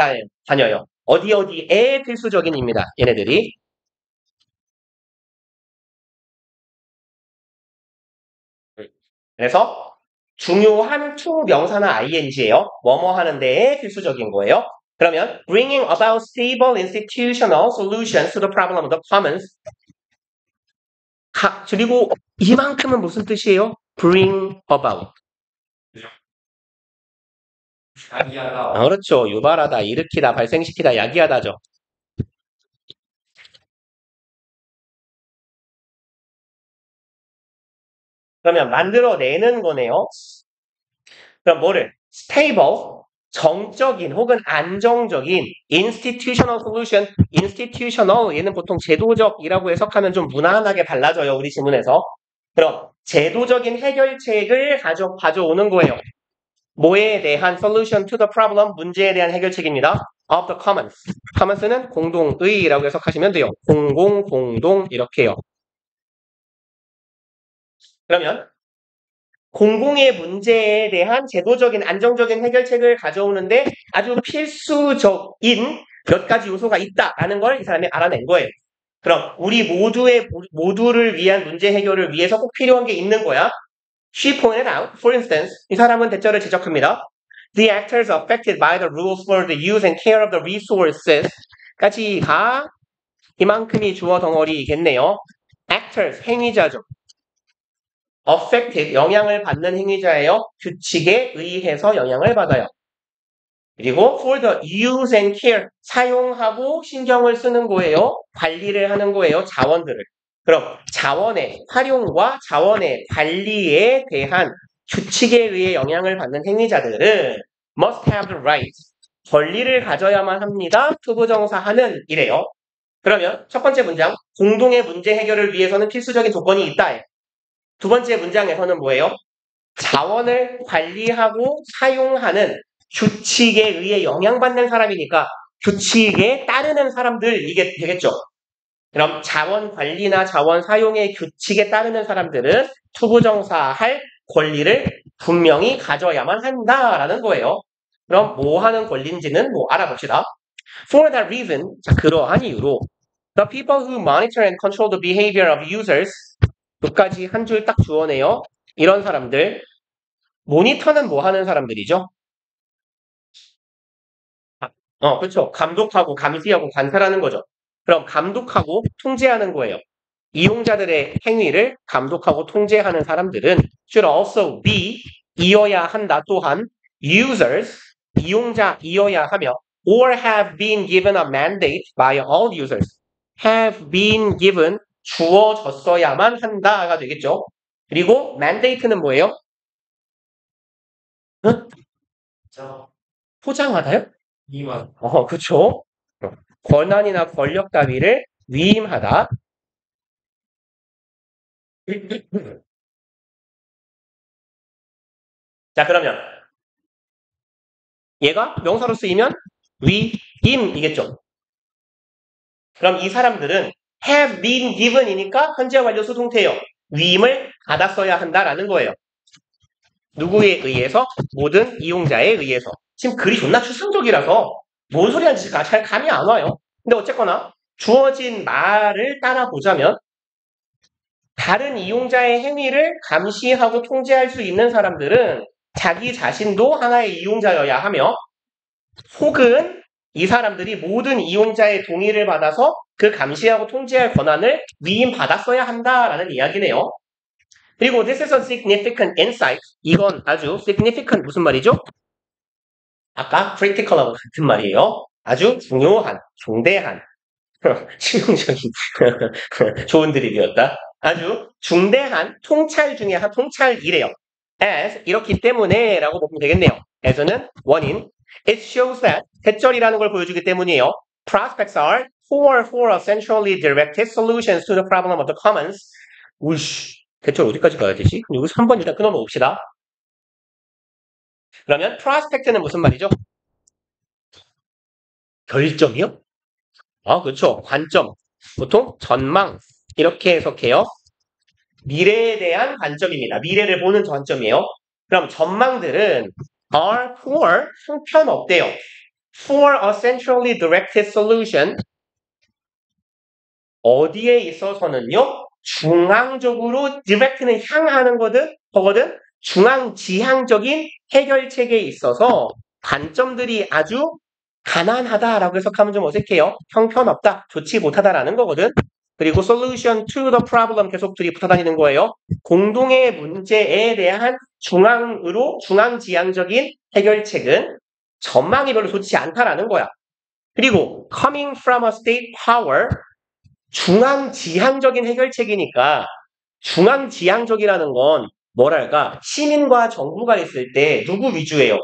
Speaker 1: 다녀요. 어디에 필수적인입니다. 얘네들이. 그래서 중요한 to 명사나 ing예요. 뭐뭐 하는 데에 필수적인 거예요. 그러면 bringing about stable institutional solutions to the problem of the commons. 그리고 이만큼은 무슨 뜻이에요? bring about. 야기하다. 그렇죠. 유발하다, 일으키다, 발생시키다, 야기하다죠. 그러면 만들어내는 거네요. 그럼 뭐를? stable, 정적인 혹은 안정적인 institutional solution, institutional 얘는 보통 제도적이라고 해석하면 좀 무난하게 달라져요. 우리 지문에서. 그럼 제도적인 해결책을 가져오는 거예요. 뭐에 대한 solution to the problem, 문제에 대한 해결책입니다. of the commons. commons는 공동의라고 해석하시면 돼요. 공동 이렇게요. 그러면 공공의 문제에 대한 제도적인 안정적인 해결책을 가져오는데 아주 필수적인 몇 가지 요소가 있다라는 걸 이 사람이 알아낸 거예요. 그럼 우리 모두를 위한 문제 해결을 위해서 꼭 필요한 게 있는 거야. She pointed out, for instance, 이 사람은 대절을 지적합니다. The actors affected by the rules for the use and care of the resources 까지가 이만큼이 주어 덩어리겠네요. actors, 행위자죠. affected, 영향을 받는 행위자예요. 규칙에 의해서 영향을 받아요. 그리고 for the use and care, 사용하고 신경을 쓰는 거예요. 관리를 하는 거예요. 자원들을. 그럼 자원의 활용과 자원의 관리에 대한 규칙에 의해 영향을 받는 행위자들은 must have the right, 권리를 가져야만 합니다. 투부정사 하는 이래요. 그러면 첫 번째 문장, 공동의 문제 해결을 위해서는 필수적인 조건이 있다. 두 번째 문장에서는 뭐예요? 자원을 관리하고 사용하는 규칙에 의해 영향받는 사람이니까 규칙에 따르는 사람들 이게 되겠죠. 그럼 자원 관리나 자원 사용의 규칙에 따르는 사람들은 투부정사할 권리를 분명히 가져야만 한다라는 거예요. 그럼 뭐 하는 권리인지는 뭐 알아봅시다. For that reason, 자, 그러한 이유로 the people who monitor and control the behavior of users 여기까지 한 줄 딱 주어내요. 이런 사람들 모니터는 뭐 하는 사람들이죠? 그렇죠. 감독하고 감시하고 관찰하는 거죠. 그럼 감독하고 통제하는 거예요. 이용자들의 행위를 감독하고 통제하는 사람들은 should also be 이어야 한다 또한 users 이용자이어야 하며 or have been given a mandate by all users have been given 주어졌어야만 한다가 되겠죠. 그리고 mandate는 뭐예요? 응? 포장하다요? 위임하다. 그렇죠. 권한이나 권력 따위를 위임하다. 자, 그러면 얘가 명사로 쓰이면 위임이겠죠. 그럼 이 사람들은 have been given이니까 현재 완료 수동태예요. 위임을 받았어야 한다라는 거예요. 누구에 의해서? 모든 이용자에 의해서. 지금 글이 존나 추상적이라서 뭔 소리 하는지 잘 감이 안 와요. 근데 어쨌거나 주어진 말을 따라 보자면 다른 이용자의 행위를 감시하고 통제할 수 있는 사람들은 자기 자신도 하나의 이용자여야 하며 혹은 이 사람들이 모든 이용자의 동의를 받아서 그 감시하고 통제할 권한을 위임받았어야 한다라는 이야기네요. 그리고 this is a significant insight. 이건 아주 significant 무슨 말이죠? 아까 critical하고 같은 말이에요. 아주 중요한, 중대한, 실용적인 좋은 드립이었다. 아주 중대한 통찰 중에 한 통찰이래요. as 이렇기 때문에 라고 보면 되겠네요. as는 원인. It shows that 대절이라는 걸 보여주기 때문이에요. Prospects are for essentially directed solutions to the problem of the commons. 우이씨, 대절 어디까지 가야 되지? 여기서 한 번 일단 끊어놓읍시다. 그러면 prospect는 무슨 말이죠? 결점이요? 그렇죠. 관점. 보통 전망 이렇게 해석해요. 미래에 대한 관점입니다. 미래를 보는 관점이에요. 그럼 전망들은 are for 형편없대요. For a centrally directed solution 어디에 있어서는요. 중앙적으로 direct는 향하는 거거든. 중앙지향적인 해결책에 있어서 관점들이 아주 가난하다라고 해석하면 좀 어색해요. 형편없다, 좋지 못하다라는 거거든. 그리고 solution to the problem 계속 둘이 붙어다니는 거예요. 공동의 문제에 대한 중앙지향적인 해결책은 전망이 별로 좋지 않다라는 거야. 그리고 coming from a state power 중앙지향적인 해결책이니까 중앙지향적이라는 건 뭐랄까 시민과 정부가 있을 때 누구 위주예요?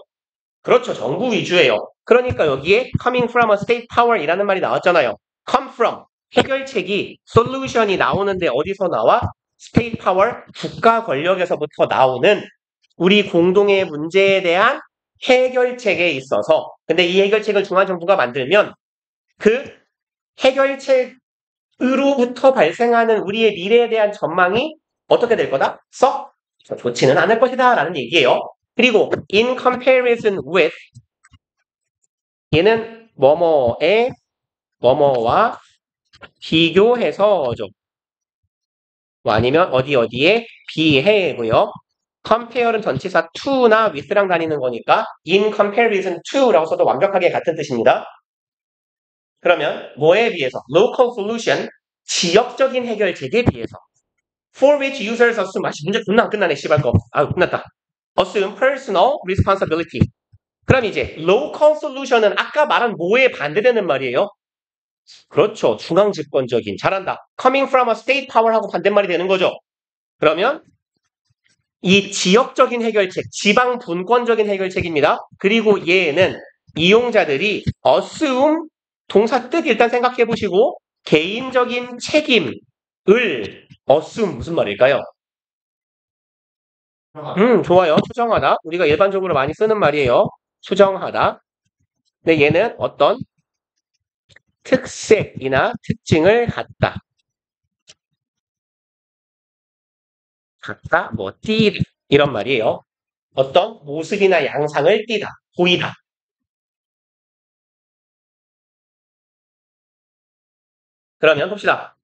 Speaker 1: 그렇죠. 정부 위주예요. 그러니까 여기에 coming from a state power 이라는 말이 나왔잖아요. come from 해결책이 solution이 나오는데 어디서 나와? state power 국가 권력에서부터 나오는 우리 공동의 문제에 대한 해결책에 있어서 근데 이 해결책을 중앙정부가 만들면 그 해결책으로부터 발생하는 우리의 미래에 대한 전망이 어떻게 될 거다? 썩 좋지는 않을 것이다 라는 얘기예요. 그리고 in comparison with 얘는 뭐뭐에 뭐뭐와 비교해서죠. 뭐 아니면 어디 어디에 비해고요. compare은 전치사 to나 with랑 다니는 거니까 in comparison to라고 써도 완벽하게 같은 뜻입니다. 그러면 뭐에 비해서? local solution, 지역적인 해결책에 비해서. for which users assume, 문제 존나 안 끝나네, 씨발 거. 끝났다. assume personal responsibility. 그럼 이제 local solution은 아까 말한 뭐에 반대되는 말이에요? 그렇죠. 중앙집권적인. 잘한다. coming from a state power하고 반대말이 되는 거죠. 그러면 이 지역적인 해결책, 지방 분권적인 해결책입니다. 그리고 얘는 이용자들이 assume 동사 뜻 일단 생각해 보시고 개인적인 책임을 assume 무슨 말일까요? 좋아요. 추정하다. 우리가 일반적으로 많이 쓰는 말이에요. 추정하다. 근데 얘는 어떤 특색이나 특징을 갖다. 갖다, 띠다. 이런 말이에요. 어떤 모습이나 양상을 띠다. 보이다. 그러면 봅시다.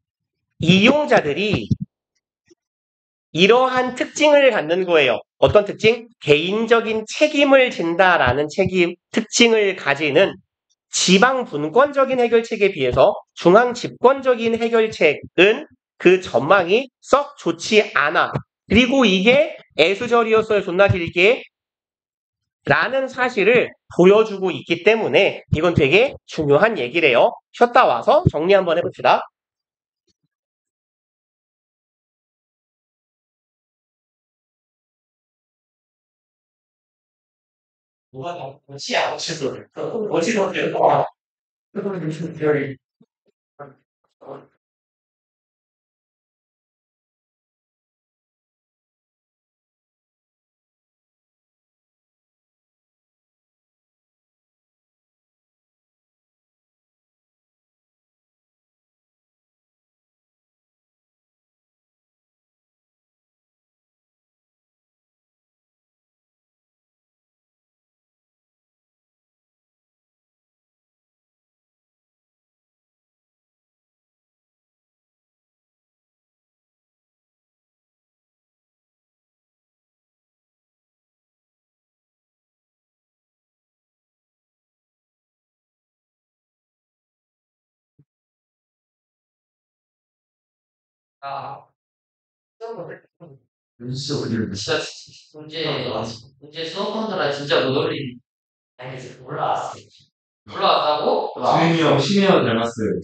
Speaker 1: 이용자들이 이러한 특징을 갖는 거예요. 어떤 특징? 개인적인 책임을 진다라는 특징을 가지는 지방 분권적인 해결책에 비해서 중앙 집권적인 해결책은 그 전망이 썩 좋지 않아. 그리고 이게 애수절이었어요. 존나 길게. 라는 사실을 보여주고 있기 때문에 이건 되게 중요한 얘기래요. 쉬었다 와서 정리 한번 해봅시다. 뭐가 뭐지 않겠어. 뭐지 못해요. 아, 진짜 문제 수업 컨트라 진짜 못 올리니. 아니 올라왔어. 올라왔다고?
Speaker 2: 주인이 형 심해요 닮았어요.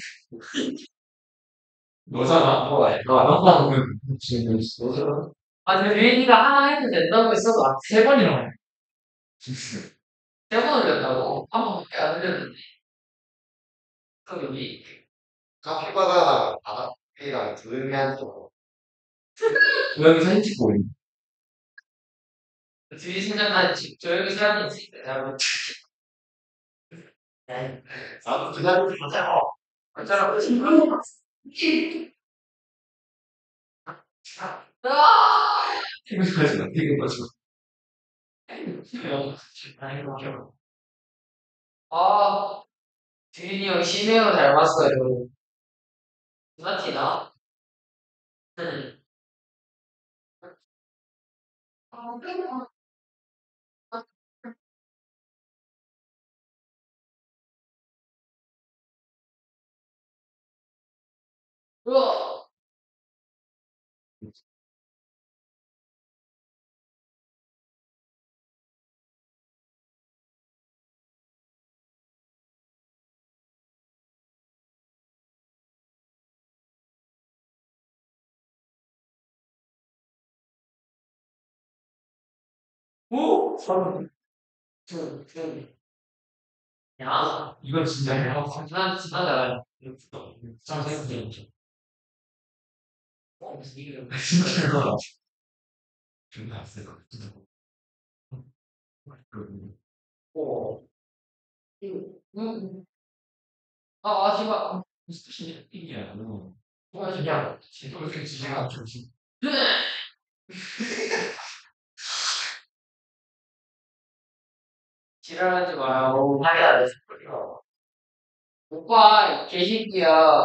Speaker 2: 너잖아. 너는 지금 너잖아.
Speaker 3: 근데 유인이가 하나 해도 된다고 했어도 세 번이나 해. 세 번 올렸다고? 한 번밖에 안 올렸는데. 그럼 여기
Speaker 2: 카피바나랑 바다피랑 조용히한 쪽. 조용히 사진 찍고 있는.
Speaker 3: 뒤에 생각한 조용히 사람이 있을 때 내가
Speaker 2: 나도 그 사람을 보자.
Speaker 3: 어쩌라고
Speaker 2: 피부까지 나 피부 가지고.
Speaker 3: 주인이 형 심해요 닮았어요. 맞지나? 응. 우와.
Speaker 2: 오! 사람.
Speaker 3: 야,
Speaker 2: 이건 진짜 해요.
Speaker 3: 난 진짜 잘.
Speaker 2: 참 생각해.
Speaker 3: 무슨 일이야?
Speaker 2: 진짜. 존나 쎄.
Speaker 3: 오. 씨발.
Speaker 2: 무슨 일이야, 너.
Speaker 3: 뭐야, 진짜.
Speaker 2: 지금 그렇게 지지가 좀.
Speaker 3: 지랄하지 마요. 하야 돼. 오빠, 이 개새끼야.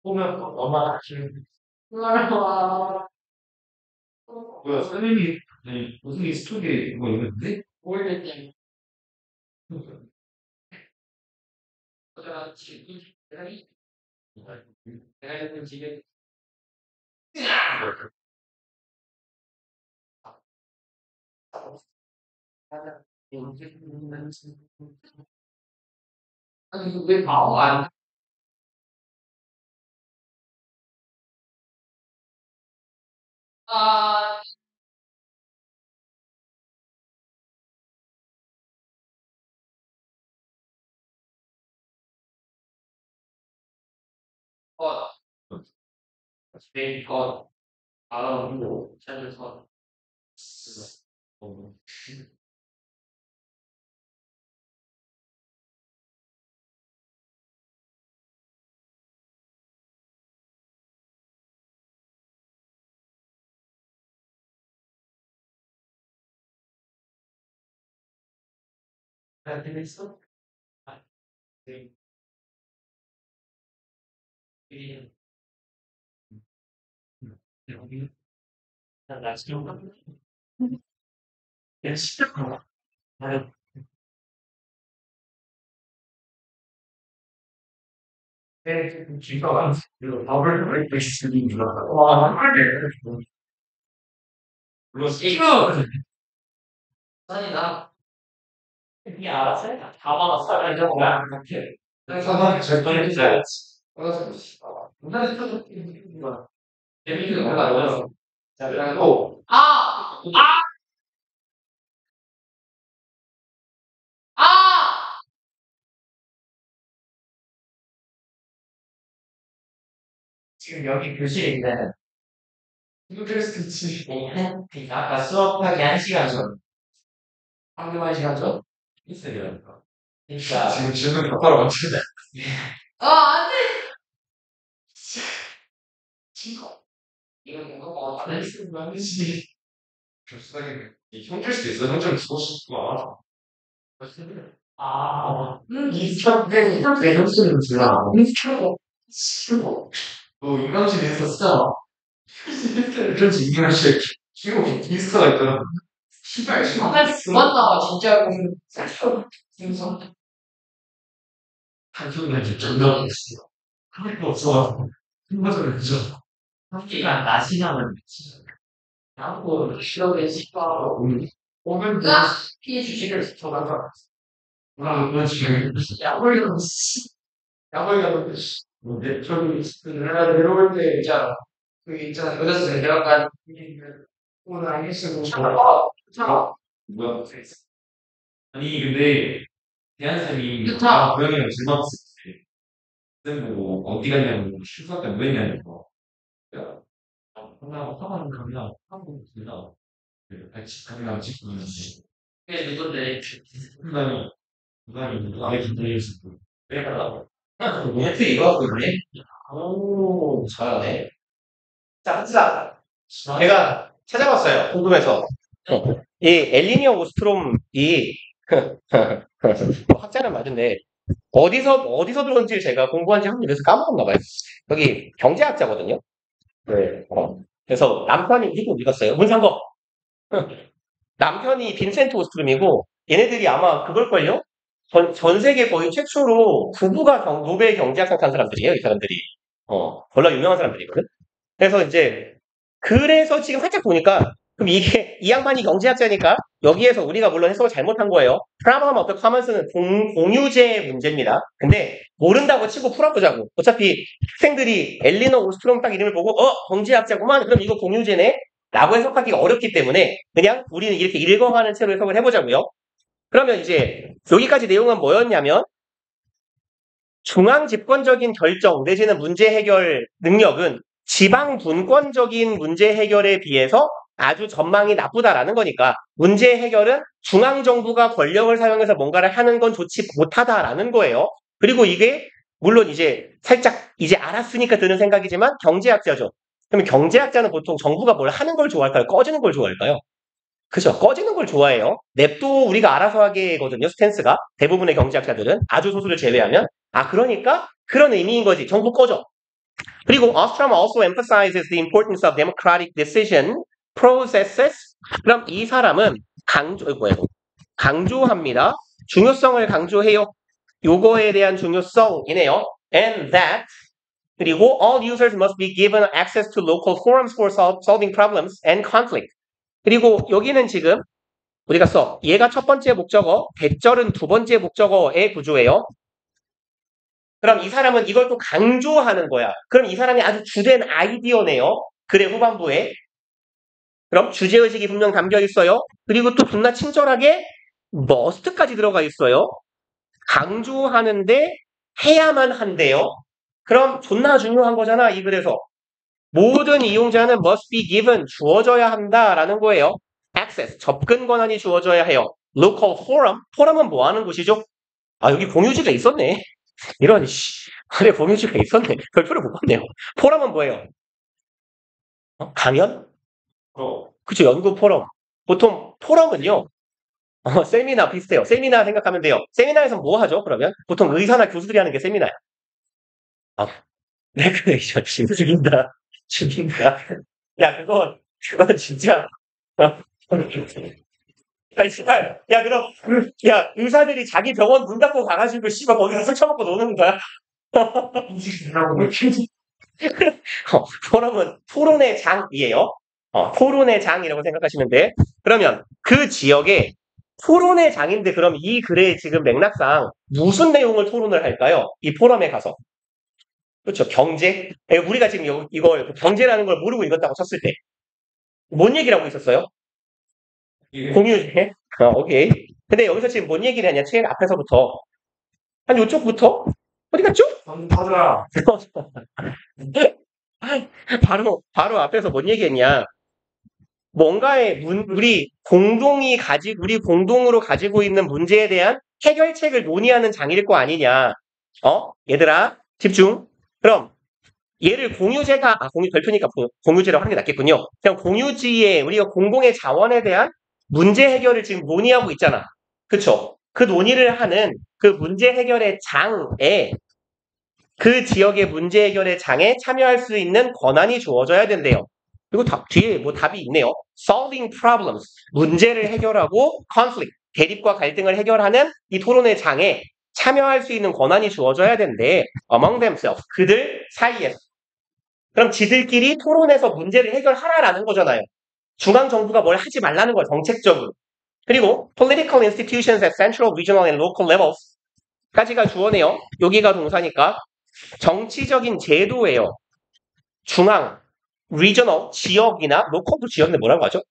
Speaker 2: 보면 엄마가 지금
Speaker 3: 말아봐.
Speaker 2: 뭐야 선생님이 무슨 이 스토리 뭐 있는데?
Speaker 3: 뭘 했지? 내가 지금 내가 지금 집에 아니 왜 바보 안 아, 어, 이거 알아보고 찾아서 알겠어? 아, 네. 이 여기 나 지금 야 시작하라. 아, 지가 이거 밥을 왜 드시는 줄 알아? 와, 물론 이거 아니 나 이 알아서 해. 다 막았어. 이런 거야. 이렇게.
Speaker 2: 사람이 잘 떨리지.
Speaker 3: 무슨 소리야? 재밌는 거가 나와서. 자, 그리고 아! 지금 여기 교실인데 이거 그럴 수도 있지. 아까 수업하기 1시간 전. 방금 1시간 전? 있어요. 그러니까
Speaker 2: 지금 질문 똑바로 맞추네.
Speaker 3: 안 돼! 친구. 이거 뭔가 안 했으면 안 되지.
Speaker 2: 교수님 형질 수도 있어. 형질 주고 싶구나.
Speaker 3: 이상해. 내 목소리를 들어.
Speaker 2: 너 인강실에 있었어. 그래서 인강실에 키고 인스타가 있더라.
Speaker 3: 시발, 맞다, 진짜.
Speaker 2: 한쪽이 이제 전담 있어. 할 거 없어. 한번을 그죠.
Speaker 3: 한끼가 낮이냐면 나하고 실업에 싶어. 오늘 피해 주식을 지켜가서
Speaker 2: 나 지금
Speaker 3: 약올려 약올려
Speaker 2: 뭔데?
Speaker 3: 저기 내가 내려올 때 있잖아. 그 있잖아. 여자들 내려간 오늘 알겠어. 참아.
Speaker 2: 뭐야? 아니 근데 대한쌤이
Speaker 3: 좋다.
Speaker 2: 고양이랑 질문했을 때 쌤 보고 어디 갔냐고 휴가 때 뭐 했냐고 야 끝나고 화가는 가면 한국 들다 같이 가면 찍고 있는데
Speaker 3: 그게 누군데?
Speaker 2: 그다음에 아예 기다려서 빼달라고
Speaker 1: 멘트 이거 그러네. 오, 잘하네. 자, 한지라. 내가 찾아봤어요. 궁금해서. 이 엘리니어 오스트롬이 학자는 맞은데 어디서 들었는지 제가 공부한 지 한번 돼서 까먹었나 봐요. 여기 경제학자거든요. 네. 그래서 남편이 미국 읽었어요. 문상거. 남편이 빈센트 오스트롬이고 얘네들이 아마 그걸걸요? 전 세계 거의 최초로 부부가 노벨 경제학상 탄 사람들이에요. 이 사람들이. 졸라 유명한 사람들이거든. 그래서 이제 그래서 지금 살짝 보니까 그럼 이게 이 양반이 경제학자니까 여기에서 우리가 물론 해석을 잘못한 거예요. 프라브함 어떻게 하면서는 공유제 문제입니다. 근데 모른다고 치고 풀어보자고. 어차피 학생들이 엘리너 오스트롬 딱 이름을 보고 경제학자구만. 그럼 이거 공유제네? 라고 해석하기가 어렵기 때문에 그냥 우리는 이렇게 읽어가는 채로 해석을 해보자고요. 그러면 이제 여기까지 내용은 뭐였냐면 중앙 집권적인 결정 내지는 문제 해결 능력은 지방 분권적인 문제 해결에 비해서 아주 전망이 나쁘다라는 거니까 문제 해결은 중앙정부가 권력을 사용해서 뭔가를 하는 건 좋지 못하다라는 거예요. 그리고 이게 물론 이제 살짝 이제 알았으니까 드는 생각이지만 경제학자죠. 그러면 경제학자는 보통 정부가 뭘 하는 걸 좋아할까요? 꺼지는 걸 좋아할까요? 그죠? 꺼지는 걸 좋아해요. 냅도 우리가 알아서 하게거든요. 스탠스가. 대부분의 경제학자들은. 아주 소수를 제외하면. 아, 그러니까 그런 의미인 거지. 정부 꺼져. 그리고 Ostrom also emphasizes the importance of democratic decision processes. 그럼 이 사람은 강조합니다. 중요성을 강조해요. 요거에 대한 중요성이네요. And that 그리고 all users must be given access to local forums for solving problems and conflict. 그리고 여기는 지금 우리가 얘가 첫 번째 목적어, 대절은 두 번째 목적어의 구조예요. 그럼 이 사람은 이걸 또 강조하는 거야. 그럼 이 사람이 아주 주된 아이디어네요. 글의 후반부에. 그럼 주제의식이 분명 담겨 있어요. 그리고 또 존나 친절하게 must까지 들어가 있어요. 강조하는데 해야만 한대요. 그럼 존나 중요한 거잖아, 이 글에서. 모든 이용자는 must be given, 주어져야 한다라는 거예요. access, 접근 권한이 주어져야 해요. local forum, 포럼은 뭐 하는 곳이죠? 아, 여기 공유지가 있었네. 이런, 안에 공유지가 있었네. 별표를 못 봤네요. 포럼은 뭐예요? 강연? 그쵸, 연구 포럼. 보통 포럼은요, 세미나 비슷해요. 세미나 생각하면 돼요. 세미나에서 뭐 하죠, 그러면? 보통 의사나 교수들이 하는 게 세미나야. 레크레이션, 죽인다. 야, 그건 진짜. 야, 그럼, 야, 의사들이 자기 병원 문 닫고 가가지고, 씨발, 거기서 술 처먹고 노는 거야? 포럼은 토론의 장이에요. 토론의 장이라고 생각하시면 돼. 그러면 그 지역에 토론의 장인데, 그럼 이 글의 지금 맥락상 무슨 내용을 토론을 할까요? 이 포럼에 가서. 그렇죠. 경제. 우리가 지금 이걸 경제라는 걸 모르고 읽었다고 쳤을 때. 뭔 얘기를 하고 있었어요? 공유제? 오케이. 근데 여기서 지금 뭔 얘기를 하냐? 제일 앞에서부터. 한 요쪽부터? 어디 갔죠?
Speaker 2: 하자.
Speaker 1: 바로 앞에서 뭔 얘기했냐? 뭔가의 우리 공동으로 가지고 있는 문제에 대한 해결책을 논의하는 장일 거 아니냐? 얘들아, 집중. 그럼 얘를 공유제가 별표니까 공유제라고 하는 게 낫겠군요. 그냥 공유지에 우리가 공공의 자원에 대한 문제 해결을 지금 논의하고 있잖아. 그쵸? 그 논의를 하는 그 문제 해결의 장에 그 지역의 문제 해결의 장에 참여할 수 있는 권한이 주어져야 된대요. 그리고 뒤에 뭐 답이 있네요. Solving problems, 문제를 해결하고 conflict, 대립과 갈등을 해결하는 이 토론의 장에 참여할 수 있는 권한이 주어져야 된대. Among themselves, 그들 사이에서. 그럼 지들끼리 토론해서 문제를 해결하라라는 거잖아요. 중앙정부가 뭘 하지 말라는 거예요, 정책적으로. 그리고 political institutions at central, regional, and local levels 까지가 주어네요. 여기가 동사니까 정치적인 제도예요. 중앙, regional, 지역이나 local도 지역인데 뭐라고 하죠?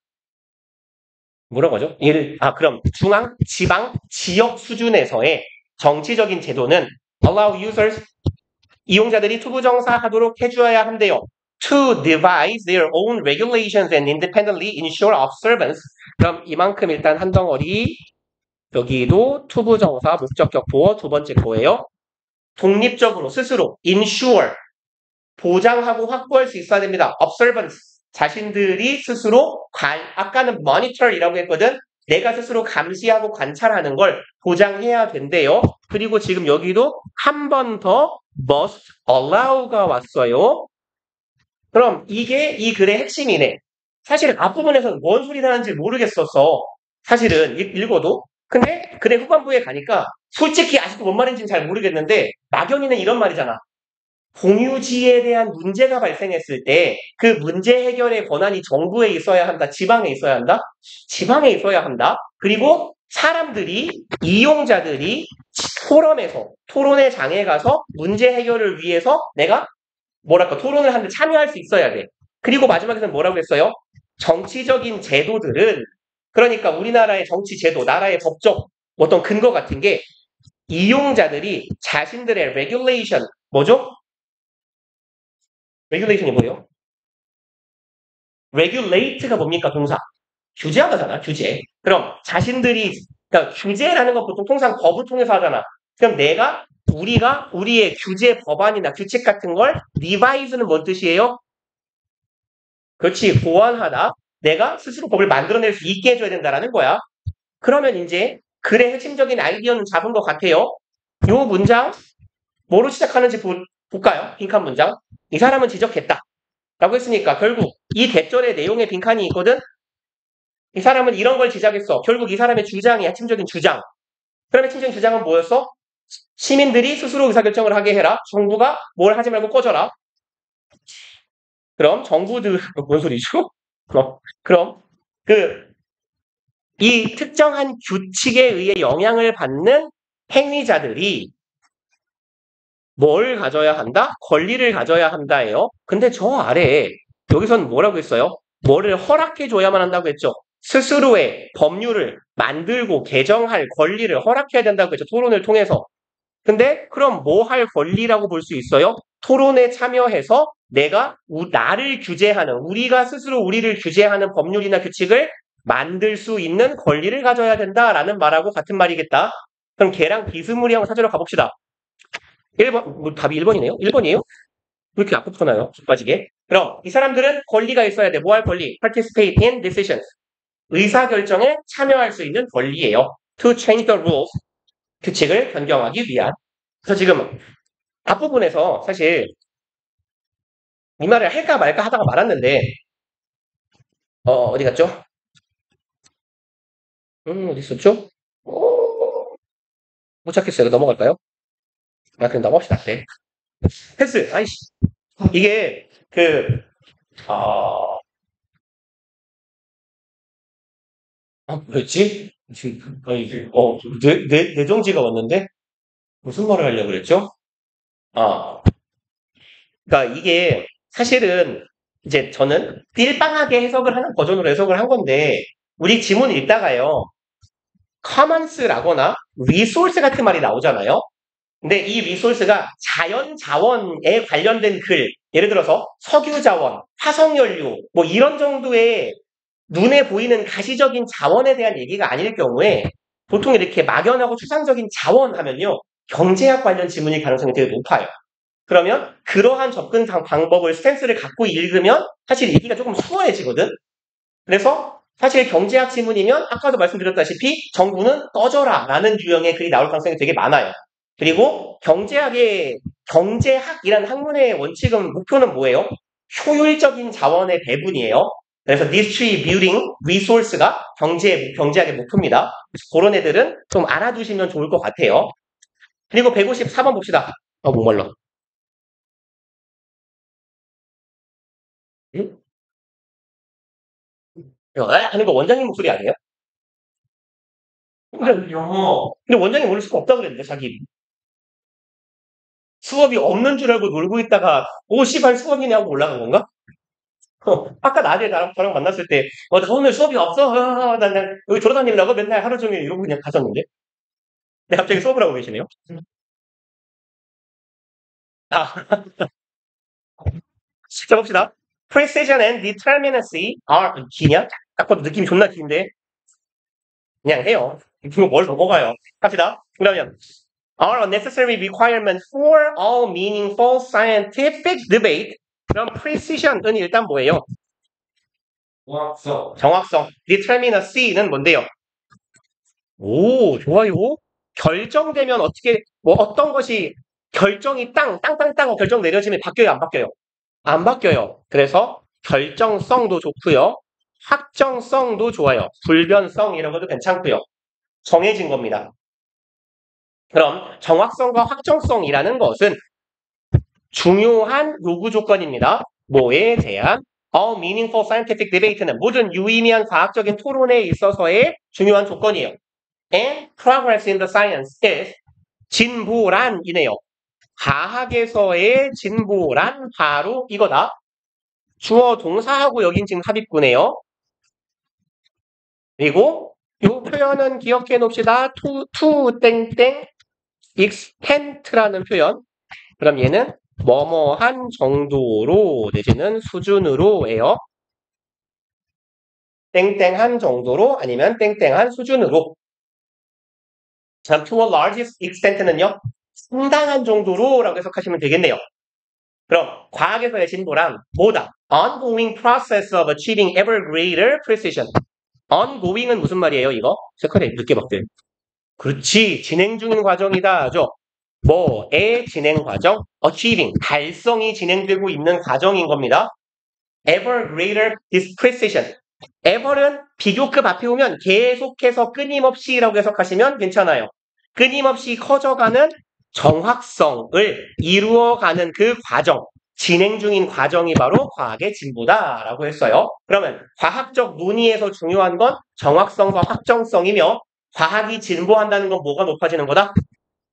Speaker 1: 그럼 중앙, 지방, 지역 수준에서의 정치적인 제도는 allow users, 이용자들이 투부정사하도록 해주어야 한대요. To devise their own regulations and independently ensure observance. 그럼 이만큼 일단 한 덩어리. 여기도 투부정사, 목적격 보어 두 번째 거예요. 독립적으로 스스로 ensure, 보장하고 확보할 수 있어야 됩니다. observance, 자신들이 스스로 아까는 monitor이라고 했거든. 내가 스스로 감시하고 관찰하는 걸 보장해야 된대요. 그리고 지금 여기도 한 번 더 must allow가 왔어요. 그럼 이게 이 글의 핵심이네. 사실 앞부분에서는 뭔 소리 나는지 모르겠어서 사실은 읽어도. 근데 글의 후반부에 가니까 솔직히 아직도 뭔 말인지는 잘 모르겠는데 막연히는 이런 말이잖아. 공유지에 대한 문제가 발생했을 때 그 문제 해결의 권한이 정부에 있어야 한다? 지방에 있어야 한다? 지방에 있어야 한다. 그리고 사람들이, 이용자들이 포럼에서, 토론의 장에 가서 문제 해결을 위해서 내가 토론을 하는데 참여할 수 있어야 돼. 그리고 마지막에는 뭐라고 했어요? 정치적인 제도들은, 그러니까 우리나라의 정치 제도, 나라의 법적 어떤 근거 같은 게 이용자들이 자신들의 regulation, 뭐죠? regulation이 뭐예요? regulate가 뭡니까? 동사. 규제하다잖아, 규제. 그럼 자신들이, 그러니까 규제라는 건 보통 통상 법을 통해서 하잖아. 그럼 우리가 우리의 규제 법안이나 규칙 같은 걸 revise는 뭔 뜻이에요? 그렇지, 보완하다. 내가 스스로 법을 만들어낼 수 있게 해줘야 된다라는 거야. 그러면 이제 글의 핵심적인 아이디어는 잡은 것 같아요. 요 문장 뭐로 시작하는지 볼까요? 빈칸 문장. 이 사람은 지적했다. 라고 했으니까 결국 이 대절의 내용에 빈칸이 있거든. 이 사람은 이런 걸 지적했어. 결국 이 사람의 주장이 핵심적인 주장. 그럼 핵심적인 주장은 뭐였어? 시민들이 스스로 의사결정을 하게 해라. 정부가 뭘 하지 말고 꺼져라. 그럼 정부들 뭔 소리죠? 그럼 이 특정한 규칙에 의해 영향을 받는 행위자들이 뭘 가져야 한다? 권리를 가져야 한다예요. 근데 저 아래에 여기선 뭐라고 했어요? 뭐를 허락해줘야만 한다고 했죠. 스스로의 법률을 만들고 개정할 권리를 허락해야 된다고 했죠. 토론을 통해서. 근데 그럼 뭐 할 권리라고 볼 수 있어요? 토론에 참여해서 내가 나를 규제하는, 우리가 스스로 우리를 규제하는 법률이나 규칙을 만들 수 있는 권리를 가져야 된다라는 말하고 같은 말이겠다. 그럼 걔랑 비스무리한 거 찾으러 가봅시다. 1번, 답이 1번이네요? 1번이에요? 왜 이렇게 앞으로 나요? 빠지게. 그럼 이 사람들은 권리가 있어야 돼. 뭐 할 권리? Participate in decisions. 의사결정에 참여할 수 있는 권리예요. To change the rules. 규칙을 변경하기 위한. 그래서 지금 앞부분에서 사실 이 말을 할까 말까 하다가 말았는데 어디 갔죠? 어디 있었죠? 못 찾겠어요. 넘어갈까요? 그럼 넘어갑시다. 네. 패스. 아이씨. 이게 뭐였지? 뇌정지가 왔는데 무슨 말을 하려고 그랬죠? 그러니까 이게 사실은 이제 저는 삘빵하게 해석을 하는 버전으로 해석을 한 건데 우리 지문 읽다가요. 커먼스라거나 리소스 같은 말이 나오잖아요. 근데 이 리소스가 자연 자원에 관련된 글, 예를 들어서 석유 자원, 화석 연료, 뭐 이런 정도의 눈에 보이는 가시적인 자원에 대한 얘기가 아닐 경우에 보통 이렇게 막연하고 추상적인 자원 하면요. 경제학 관련 지문일 가능성이 되게 높아요. 그러면 그러한 접근 방법을 스탠스를 갖고 읽으면 사실 얘기가 조금 수월해지거든. 그래서 사실 경제학 지문이면 아까도 말씀드렸다시피 정부는 꺼져라 라는 유형의 글이 나올 가능성이 되게 많아요. 그리고 경제학이라는 학문의 원칙은 목표는 뭐예요? 효율적인 자원의 배분이에요. 그래서 distributing resource가 경제학의 목표입니다. 그런 애들은 좀 알아두시면 좋을 것 같아요. 그리고 154번 봅시다. 목말라. 응? 하는 거 원장님 목소리 아니에요? 근데 원장님 모를 수가 없다 그랬는데 자기 수업이 없는 줄 알고 놀고 있다가 씨발 수업이네 하고 올라간 건가? 아까 낮에 저랑 만났을 때 나 오늘 수업이 없어. 난 여기 돌아다니려고 맨날 하루 종일 이러고 그냥 가셨는데 근데 갑자기 수업을 하고 계시네요. 자 봅시다. Precision and determinacy are 기냐? 딱 봐도 느낌이 존나 긴데 그냥 해요. 뭘 넘어가요. 갑시다. 그러면 are a necessary requirement for all meaningful scientific debate. 그럼 precision은 일단 뭐예요? 정확성. determinacy는 뭔데요? 오, 좋아요. 결정되면 어떤 것이 결정이 땅땅땅 결정 내려지면 바뀌어요, 안 바뀌어요? 안 바뀌어요. 그래서 결정성도 좋고요. 확정성도 좋아요. 불변성 이런 것도 괜찮고요. 정해진 겁니다. 그럼 정확성과 확정성이라는 것은 중요한 요구 조건입니다. 뭐에 대한 all meaningful scientific debate는 모든 유의미한 과학적인 토론에 있어서의 중요한 조건이에요. And progress in the science is 진보란이네요. 과학에서의 진보란 바로 이거다. 주어 동사하고 여긴 지금 삽입구네요. 그리고 이 표현은 기억해 놓읍시다. to 땡땡 extent라는 표현. 그럼 얘는 뭐뭐한 정도로 내지는 수준으로예요. 땡땡한 정도로 아니면 땡땡한 수준으로. to a large extent는요. 상당한 정도로 라고 해석하시면 되겠네요. 그럼 과학에서의 진보란 뭐다? Ongoing process of achieving ever greater precision. ongoing은 무슨 말이에요, 이거? 세컨에 늦게 봤대. 그렇지, 진행 중인 과정이다죠. 뭐의 진행 과정? achieving, 달성이 진행되고 있는 과정인 겁니다. ever greater precision. ever은 비교급 앞에 오면 계속해서 끊임없이라고 해석하시면 괜찮아요. 끊임없이 커져가는 정확성을 이루어가는 그 과정, 진행 중인 과정이 바로 과학의 진보다라고 했어요. 그러면 과학적 논의에서 중요한 건 정확성과 확정성이며 과학이 진보한다는 건 뭐가 높아지는 거다?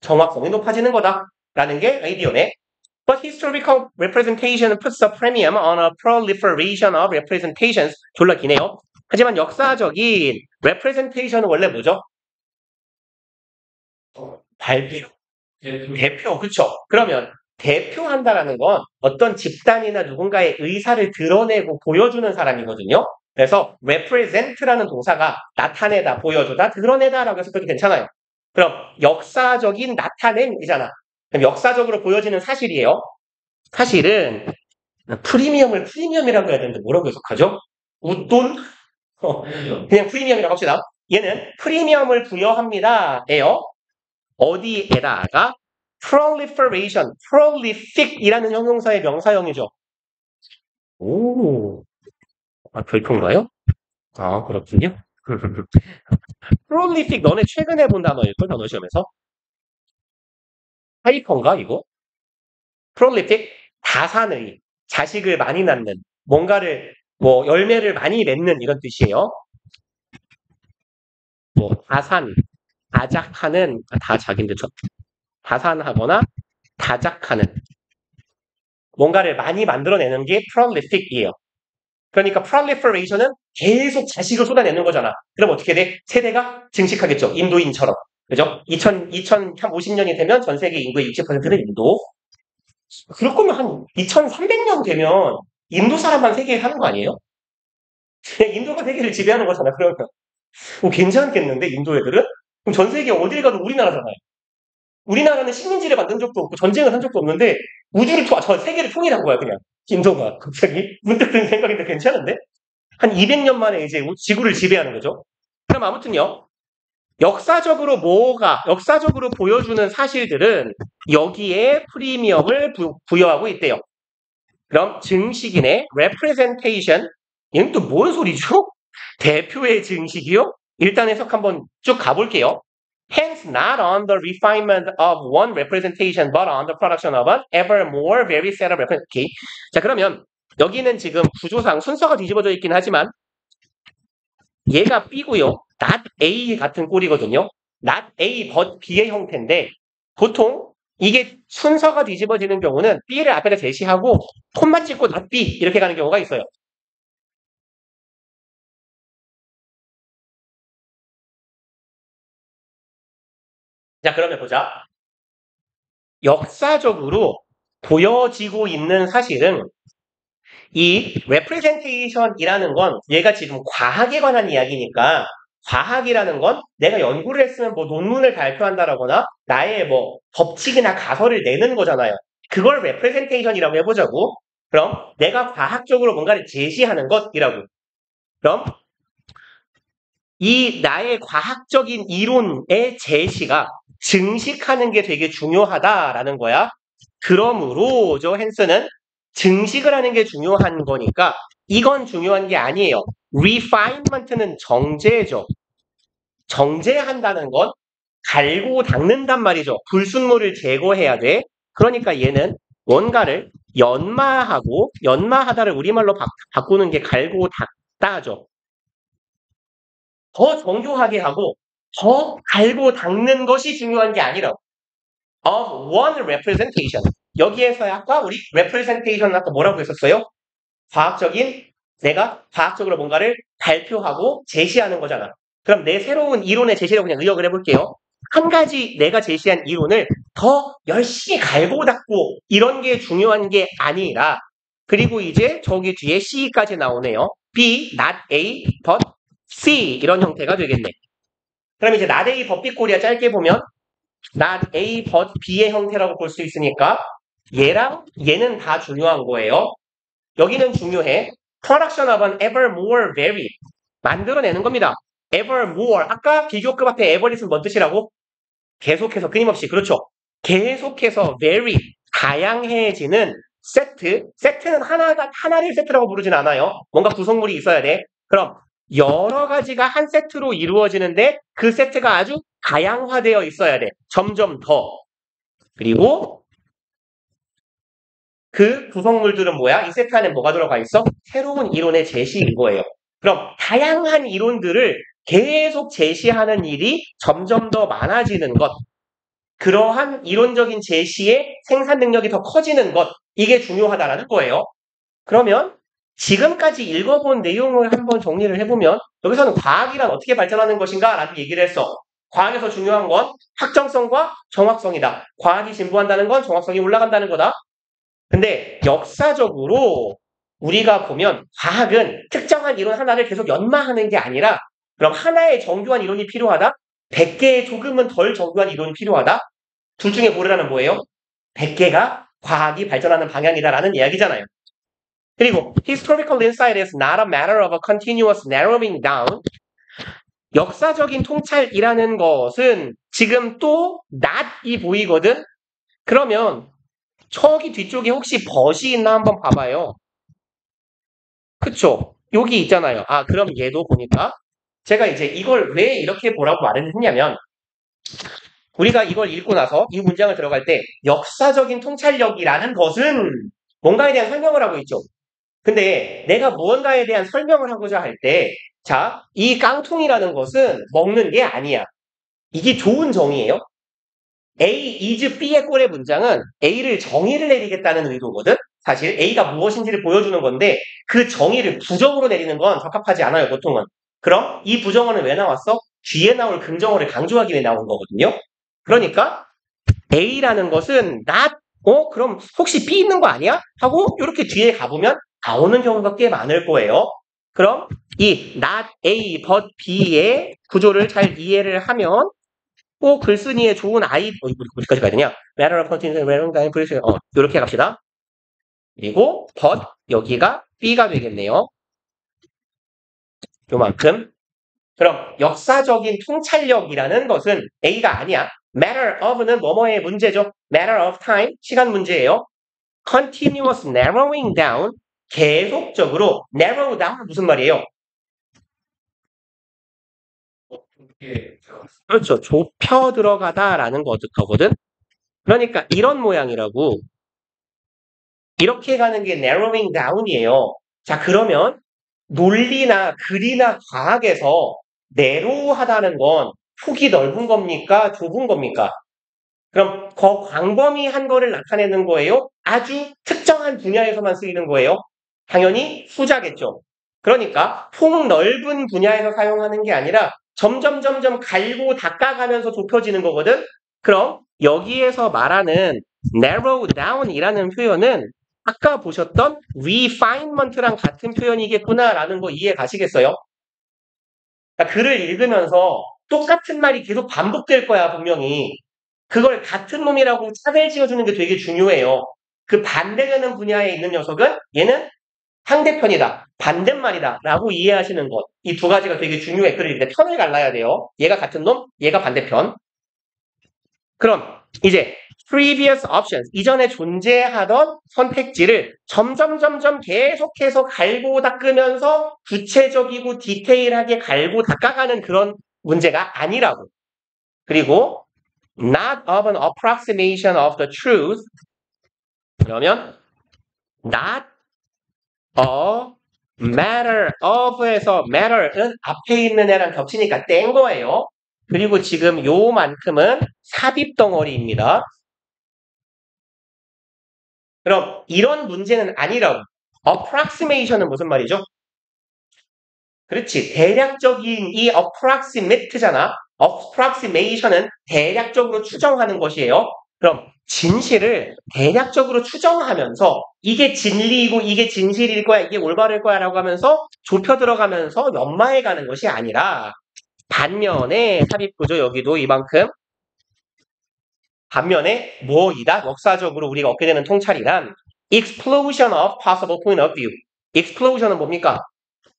Speaker 1: 정확성이 높아지는 거다라는 게 아이디어네. But historical representation puts a premium on a proliferation of representations. 졸라 기네요. 하지만 역사적인 representation은 원래 뭐죠? 발표. 대표, 그쵸? 그러면 대표한다라는 건 어떤 집단이나 누군가의 의사를 드러내고 보여주는 사람이거든요. 그래서 represent라는 동사가 나타내다, 보여주다, 드러내다라고 해서 그것도 괜찮아요. 그럼 역사적인 나타냄이잖아. 그럼 역사적으로 보여지는 사실이에요. 사실은 프리미엄이라고 해야 되는데 뭐라고 해석하죠? 웃돈? 그냥 프리미엄이라고 합시다. 얘는 프리미엄을 부여합니다. 에요. 어디에다가 proliferation, prolific이라는 형용사의 명사형이죠. 오, 별표인가요? 아, 그렇군요. prolific, 너네 최근에 본 단어일걸, 단어 시험에서? 하이퍼인가, 이거? prolific, 다산의, 자식을 많이 낳는, 뭔가를, 열매를 많이 맺는 이런 뜻이에요. 다산, 다작하는, 다작인데, 다산하거나 다작하는 뭔가를 많이 만들어내는 게 prolific이에요. 그러니까 proliferation은 계속 자식을 쏟아내는 거잖아. 그럼 어떻게 돼? 세대가 증식하겠죠. 인도인처럼. 그죠? 2050년이 되면 전 세계 인구의 60%는 인도. 그럴 거면 한 2300년 되면 인도 사람만 세계에 사는 거 아니에요? 그냥 인도가 세계를 지배하는 거잖아. 그러면 괜찮겠는데 인도 애들은? 그럼 전 세계 어딜 가도 우리나라잖아요. 우리나라는 식민지를 만든 적도 없고 전쟁을 한 적도 없는데 전 세계를 통일한 거야 그냥. 인도가 갑자기 문득 든 생각인데 괜찮은데? 한 200년 만에 이제 지구를 지배하는 거죠. 그럼 아무튼요. 역사적으로 보여주는 사실들은 여기에 프리미엄을 부여하고 있대요. 그럼 증식인의 representation, 얘는 또 뭔 소리죠? 대표의 증식이요? 일단 해석 한번 쭉 가볼게요. Hence, not on the refinement of one representation, but on the production of an ever more varied set of representation. Okay. 자, 그러면 여기는 지금 구조상 순서가 뒤집어져 있긴 하지만 얘가 B고요. not A 같은 꼴이거든요. not A, but B의 형태인데 보통 이게 순서가 뒤집어지는 경우는 B를 앞에다 제시하고 콤마 찍고 not B 이렇게 가는 경우가 있어요. 자, 그러면 보자. 역사적으로 보여지고 있는 사실은 이 representation이라는 건 얘가 지금 과학에 관한 이야기니까 과학이라는 건 내가 연구를 했으면 논문을 발표한다라거나 나의 법칙이나 가설을 내는 거잖아요. 그걸 representation이라고 해보자고. 그럼 내가 과학적으로 뭔가를 제시하는 것이라고. 그럼 이 나의 과학적인 이론의 제시가 증식하는 게 되게 중요하다라는 거야. 그러므로 헨스는 증식을 하는 게 중요한 거니까 이건 중요한 게 아니에요. refinement는 정제죠. 정제한다는 건 갈고 닦는단 말이죠. 불순물을 제거해야 돼. 그러니까 얘는 뭔가를 연마하다를 우리말로 바꾸는 게 갈고 닦다죠. 더 정교하게 하고 더 갈고 닦는 것이 중요한 게 아니라고. of one representation. 여기에서 아까 우리 representation 아까 뭐라고 했었어요? 내가 과학적으로 뭔가를 발표하고 제시하는 거잖아. 그럼 내 새로운 이론의 제시라고 그냥 의역을 해볼게요. 한 가지 내가 제시한 이론을 더 열심히 갈고 닦고 이런 게 중요한 게 아니라 그리고 이제 저기 뒤에 C까지 나오네요. B, not A, but C 이런 형태가 되겠네. 그럼 이제 not A, but B 꼴이야 짧게 보면 not A, but B의 형태라고 볼 수 있으니까 얘랑 얘는 다 중요한 거예요. 여기는 중요해. Production of an ever more varied. 만들어내는 겁니다. ever more. 아까 비교급 앞에 ever 있으면 뭔 뜻이라고? 계속해서 끊임없이. 그렇죠. 계속해서 varied. 다양해지는 세트. 세트는 하나를 세트라고 부르진 않아요. 뭔가 구성물이 있어야 돼. 그럼 여러 가지가 한 세트로 이루어지는데 그 세트가 아주 다양화되어 있어야 돼. 점점 더. 그리고 그 구성물들은 뭐야? 이 세트 안에 뭐가 들어가 있어? 새로운 이론의 제시인 거예요. 그럼 다양한 이론들을 계속 제시하는 일이 점점 더 많아지는 것. 그러한 이론적인 제시의 생산 능력이 더 커지는 것. 이게 중요하다라는 거예요. 그러면 지금까지 읽어본 내용을 한번 정리를 해보면 여기서는 과학이란 어떻게 발전하는 것인가 라는 얘기를 했어. 과학에서 중요한 건 확정성과 정확성이다. 과학이 진보한다는 건 정확성이 올라간다는 거다. 근데 역사적으로 우리가 보면 과학은 특정한 이론 하나를 계속 연마하는 게 아니라 그럼 하나의 정교한 이론이 필요하다? 100개의 조금은 덜 정교한 이론이 필요하다? 둘 중에 고르라면 뭐예요? 100개가 과학이 발전하는 방향이다라는 이야기잖아요. 그리고 historical insight is not a matter of a continuous narrowing down. 역사적인 통찰이라는 것은 지금 또 not이 보이거든? 그러면 저기 뒤쪽에 혹시 벗이 있나 한번 봐봐요. 그쵸? 여기 있잖아요. 아, 그럼 얘도 보니까 제가 이제 이걸 왜 이렇게 보라고 말을 했냐면 우리가 이걸 읽고 나서 이 문장을 들어갈 때 역사적인 통찰력이라는 것은 뭔가에 대한 설명을 하고 있죠. 근데 내가 무언가에 대한 설명을 하고자 할 때 자, 이 깡통이라는 것은 먹는 게 아니야. 이게 좋은 정의예요. A is B의 꼴의 문장은 A를 정의를 내리겠다는 의도거든. 사실 A가 무엇인지를 보여주는 건데 그 정의를 부정으로 내리는 건 적합하지 않아요, 보통은. 그럼 이 부정어는 왜 나왔어? 뒤에 나올 긍정어를 강조하기 위해 나온 거거든요. 그러니까 A라는 것은 그럼 혹시 B 있는 거 아니야? 하고 이렇게 뒤에 가보면 나오는 경우가 꽤 많을 거예요. 그럼 이 not A but B의 구조를 잘 이해를 하면 꼭 글쓴이의 좋은 어디까지 가야 되냐? matter of continuous, 이렇게 갑시다. 그리고 but 여기가 B가 되겠네요. 요만큼. 그럼 역사적인 통찰력이라는 것은 A가 아니야. matter of는 뭐뭐의 문제죠. matter of time, 시간 문제예요. continuous narrowing down, 계속적으로 narrow down 무슨 말이에요? 그렇죠. 좁혀 들어가다라는 거거든. 그러니까 이런 모양이라고. 이렇게 가는 게 narrowing down이에요. 자, 그러면 논리나 글이나 과학에서 narrow하다는 건 폭이 넓은 겁니까? 좁은 겁니까? 그럼 광범위한 거를 나타내는 거예요? 아주 특정한 분야에서만 쓰이는 거예요? 당연히 후자겠죠. 그러니까 폭 넓은 분야에서 사용하는 게 아니라 점점 갈고 닦아가면서 좁혀지는 거거든. 그럼 여기에서 말하는 narrow down이라는 표현은 아까 보셨던 refinement랑 같은 표현이겠구나라는 거 이해 가시겠어요? 그러니까 글을 읽으면서 똑같은 말이 계속 반복될 거야, 분명히. 그걸 같은 놈이라고 차별 지어주는 게 되게 중요해요. 그 반대되는 분야에 있는 녀석은 얘는 상대편이다, 반대말이다 라고 이해하시는 것. 이 두 가지가 되게 중요해. 그러니까 편을 갈라야 돼요. 얘가 같은 놈, 얘가 반대편. 그럼 이제 previous options, 이전에 존재하던 선택지를 점점 계속해서 갈고 닦으면서 구체적이고 디테일하게 갈고 닦아가는 그런 문제가 아니라고. 그리고 not of an approximation of the truth. 그러면 not a matter of에서 matter은 앞에 있는 애랑 겹치니까 뗀 거예요. 그리고 지금 요만큼은 삽입 덩어리입니다. 그럼 이런 문제는 아니라고. approximation은 무슨 말이죠? 그렇지. 대략적인 이 approximate잖아. approximation은 대략적으로 추정하는 것이에요. 그럼 진실을 대략적으로 추정하면서 이게 진리이고 이게 진실일 거야, 이게 올바를 거야 라고 하면서 좁혀 들어가면서 연마해 가는 것이 아니라 반면에 삽입구조 여기도 이만큼 반면에 뭐이다? 역사적으로 우리가 얻게 되는 통찰이란 explosion of possible point of view. explosion은 뭡니까?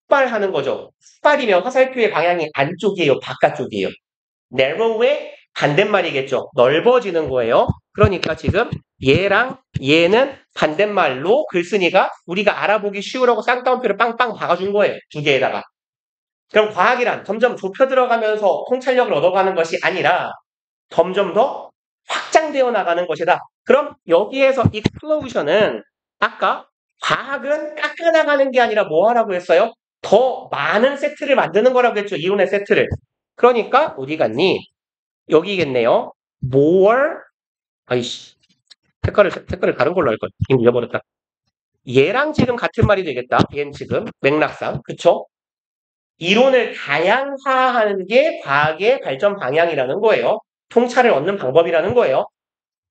Speaker 1: 폭발하는 거죠. 폭발이면 화살표의 방향이 안쪽이에요, 바깥쪽이에요? narrow의 반대말이겠죠. 넓어지는 거예요. 그러니까 지금 얘랑 얘는 반대말로 글쓴이가 우리가 알아보기 쉬우라고 쌍따옴표를 빵빵 박아준 거예요. 두 개에다가. 그럼 과학이란 점점 좁혀 들어가면서 통찰력을 얻어가는 것이 아니라 점점 더 확장되어 나가는 것이다. 그럼 여기에서 explosion은 아까 과학은 깎아나가는 게 아니라 뭐 하라고 했어요? 더 많은 세트를 만드는 거라고 했죠. 이론의 세트를. 그러니까 어디 갔니? 여기겠네요. more 아이씨 색깔을 다른 걸로 할 걸. 이거 잊어버렸다. 얘랑 지금 같은 말이 되겠다. 얘는 지금 맥락상 그쵸? 이론을 다양화하는 게 과학의 발전 방향이라는 거예요. 통찰을 얻는 방법이라는 거예요.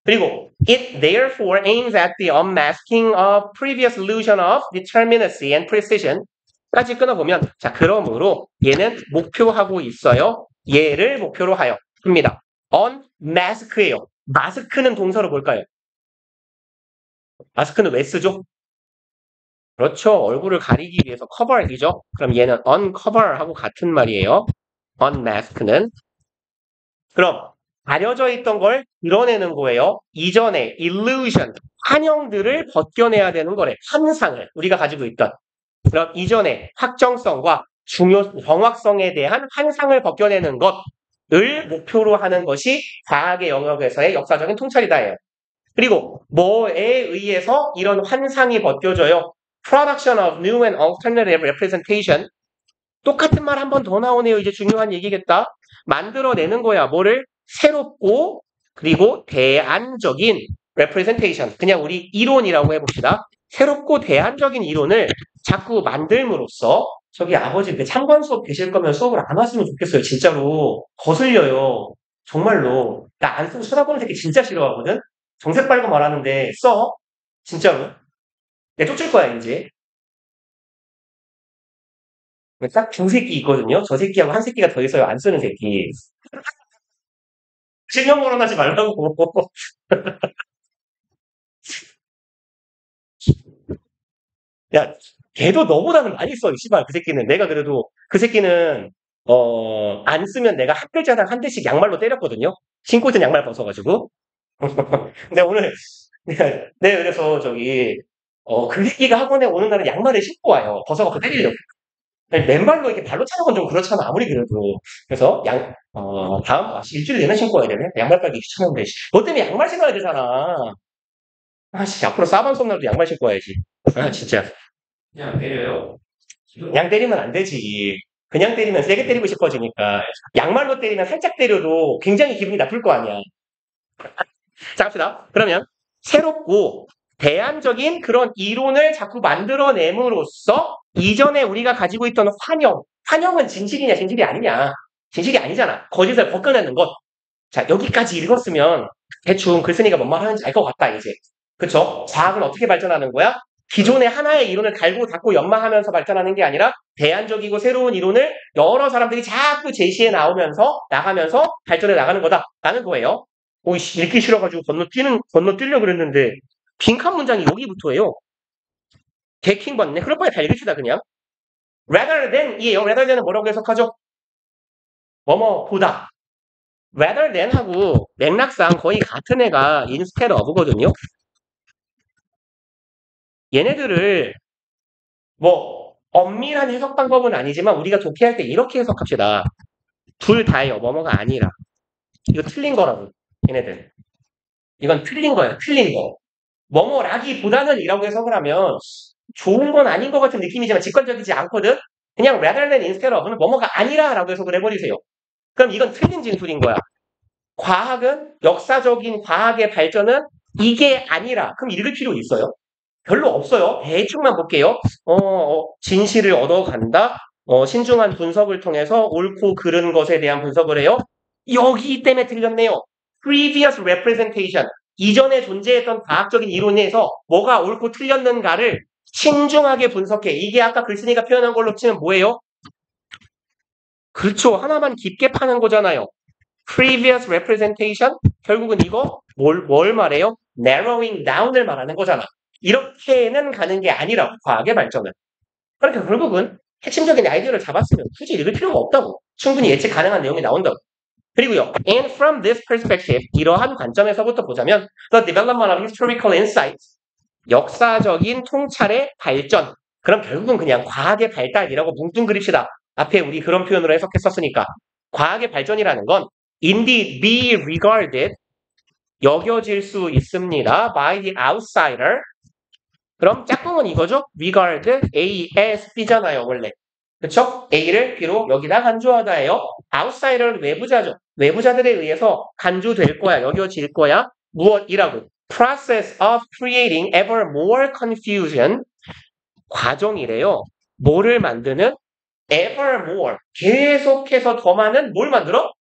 Speaker 1: 그리고 it therefore aims at the unmasking of previous illusion of determinacy and precision 까지 끊어보면 자 그러므로 얘는 목표하고 있어요. 얘를 목표로 하여 합니다. unmask예요. 마스크는 동사로 볼까요? 마스크는 왜 쓰죠? 그렇죠. 얼굴을 가리기 위해서 cover이죠. 그럼 얘는 uncover하고 같은 말이에요. unmask는. 그럼 가려져 있던 걸 드러내는 거예요. 이전에 illusion, 환영들을 벗겨내야 되는 거래. 환상을 우리가 가지고 있던. 그럼 이전에 확정성과 정확성에 대한 환상을 벗겨내는 것을 목표로 하는 것이 과학의 영역에서의 역사적인 통찰이다예요. 그리고 뭐에 의해서 이런 환상이 벗겨져요? Production of new and alternative representation. 똑같은 말 한 번 더 나오네요. 이제 중요한 얘기겠다. 만들어내는 거야. 뭐를? 새롭고 그리고 대안적인 representation. 그냥 우리 이론이라고 해봅시다. 새롭고 대안적인 이론을 자꾸 만들므로써 저기 아버지 참관 수업 계실 거면 수업을 안 왔으면 좋겠어요. 진짜로. 거슬려요. 정말로. 나 안 쓰고 쳐다보는 새끼 진짜 싫어하거든. 정색 빨고 말하는데 써. 진짜로. 내 쫓을 거야 이제. 딱 두 새끼 있거든요. 저 새끼하고 한 새끼가 더 있어요. 안 쓰는 새끼. 실명 거론하지 말라고. 야, 걔도 너보다는 많이 써, 씨발, 그 새끼는. 내가 그래도, 그 새끼는, 안 쓰면 내가 한 글자당 한 대씩 양말로 때렸거든요. 신고 있던 양말 벗어가지고. 근데 오늘, 내가 그래서 그 새끼가 학원에 오는 날은 양말을 신고 와요. 벗어갖고 때리려고. 맨발로 이렇게 발로 차는 건 좀 그렇잖아, 아무리 그래도. 그래서 일주일에 내내 신고 와야 되네? 양말 빨기 귀찮은데, 너 때문에 양말 신어야 되잖아. 아씨, 앞으로 사반 수업 날도 양말 신고 와야지. 아, 진짜.
Speaker 2: 그냥 내려요.
Speaker 1: 그냥 때리면 안 되지. 그냥 때리면 세게 때리고 싶어지니까. 양말로 때리면 살짝 때려도 굉장히 기분이 나쁠 거 아니야. 자, 갑시다. 그러면 새롭고 대안적인 그런 이론을 자꾸 만들어냄으로써 이전에 우리가 가지고 있던 환영은 진실이냐 진실이 아니냐. 진실이 아니잖아. 거짓을 벗겨내는 것. 자, 여기까지 읽었으면 대충 글쓴이가 뭔 말 하는지 알 것 같다, 이제. 그쵸? 과학은 어떻게 발전하는 거야? 기존의 하나의 이론을 갈고 닦고 연마하면서 발전하는 게 아니라 대안적이고 새로운 이론을 여러 사람들이 자꾸 제시해 나가면서 발전해 나가는 거다라는 거예요. 오이씨, 읽기 싫어가지고 건너뛰려고 그랬는데 빈칸 문장이 여기부터예요. 개킹 받네. 그럴 바에 다 읽읍시다, 그냥. rather than 이에요. rather than은 뭐라고 해석하죠? 보다. rather than 하고 맥락상 거의 같은 애가 instead of거든요. 얘네들을 엄밀한 해석 방법은 아니지만 우리가 좋게 할 때 이렇게 해석합시다. 둘 다예요. 뭐뭐가 아니라. 이거 틀린 거라고. 얘네들. 이건 틀린 거예요. 틀린 거. 뭐뭐라기보다는 이라고 해석을 하면 좋은 건 아닌 것 같은 느낌이지만 직관적이지 않거든. 그냥 rather than instead of는 뭐뭐가 아니라 라고 해석을 해버리세요. 그럼 이건 틀린 진술인 거야. 과학은 역사적인 과학의 발전은 이게 아니라 그럼 읽을 필요 있어요? 별로 없어요. 대충만 볼게요. 진실을 얻어간다. 신중한 분석을 통해서 옳고 그른 것에 대한 분석을 해요. 여기 때문에 틀렸네요. previous representation. 이전에 존재했던 과학적인 이론에서 뭐가 옳고 틀렸는가를 신중하게 분석해. 이게 아까 글쓴이가 표현한 걸로 치면 뭐예요? 그렇죠. 하나만 깊게 파는 거잖아요. previous representation. 결국은 이거 뭘 말해요? narrowing down을 말하는 거잖아. 이렇게는 가는 게 아니라고, 과학의 발전은. 그러니까 결국은 핵심적인 아이디어를 잡았으면 굳이 읽을 필요가 없다고. 충분히 예측 가능한 내용이 나온다고. 그리고요, and from this perspective, 이러한 관점에서부터 보자면, the development of historical insights, 역사적인 통찰의 발전. 그럼 결국은 그냥 과학의 발달이라고 뭉뚱그립시다. 앞에 우리 그런 표현으로 해석했었으니까. 과학의 발전이라는 건 indeed be regarded, 여겨질 수 있습니다. by the outsider. 그럼 짝꿍은 이거죠? regard, A, S, B잖아요, 원래. 그쵸? A를 B로 여기다 간주하다예요. outsider는 외부자죠. 외부자들에 의해서 간주될 거야, 여겨질 거야. 무엇이라고? process of creating ever more confusion. 과정이래요. 뭐를 만드는? ever more. 계속해서 더 많은 뭘 만들어?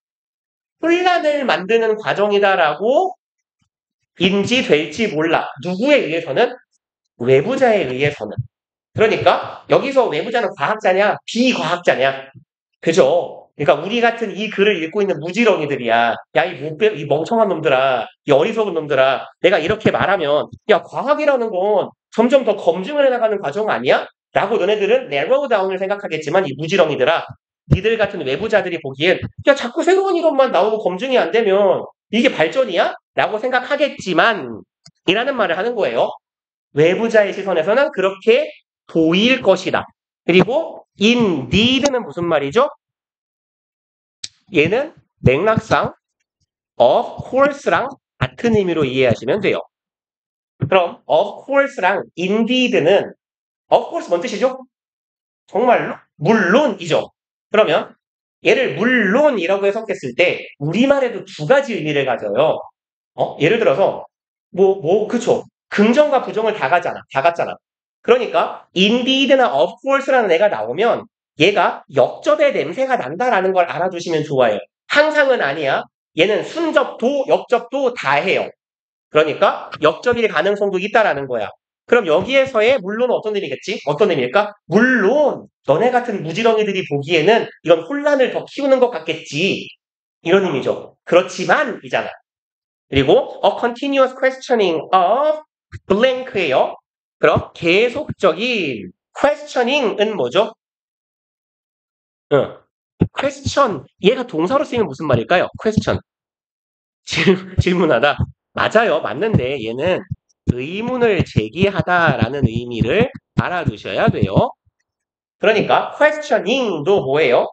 Speaker 1: 혼란을 만드는 과정이다라고 인지될지 몰라. 누구에 의해서는? 외부자에 의해서는. 그러니까 여기서 외부자는 과학자냐 비과학자냐. 그죠? 그러니까 우리 같은 이 글을 읽고 있는 무지렁이들이야. 야, 이 멍청한 놈들아, 이 어리석은 놈들아, 내가 이렇게 말하면 야, 과학이라는 건 점점 더 검증을 해나가는 과정 아니야? 라고 너네들은 narrow down을 생각하겠지만, 이 무지렁이들아, 니들 같은 외부자들이 보기엔 야, 자꾸 새로운 이론만 나오고 검증이 안 되면 이게 발전이야? 라고 생각하겠지만 이라는 말을 하는 거예요. 외부자의 시선에서는 그렇게 보일 것이다. 그리고 indeed는 무슨 말이죠? 얘는 맥락상 of course랑 같은 의미로 이해하시면 돼요. 그럼 of course랑 indeed는 of course 뭔 뜻이죠? 정말로? 물론이죠. 그러면 얘를 물론이라고 해석했을 때 우리말에도 두 가지 의미를 가져요. 예를 들어서 그쵸. 긍정과 부정을 다 갖잖아. 그러니까 indeed나 of course라는 애가 나오면 얘가 역접의 냄새가 난다라는 걸 알아두시면 좋아요. 항상은 아니야. 얘는 순접도 역접도 다 해요. 그러니까 역접일 가능성도 있다라는 거야. 그럼 여기에서의 물론은 어떤 의미겠지? 어떤 의미일까? 물론 너네 같은 무지렁이들이 보기에는 이건 혼란을 더 키우는 것 같겠지. 이런 의미죠. 그렇지만 이잖아. 그리고 a continuous questioning of blank예요. 그럼 계속적인 questioning은 뭐죠? question. 얘가 동사로 쓰이면 무슨 말일까요? question. 질문하다. 맞아요. 맞는데 얘는 의문을 제기하다라는 의미를 알아두셔야 돼요. 그러니까 questioning도 뭐예요?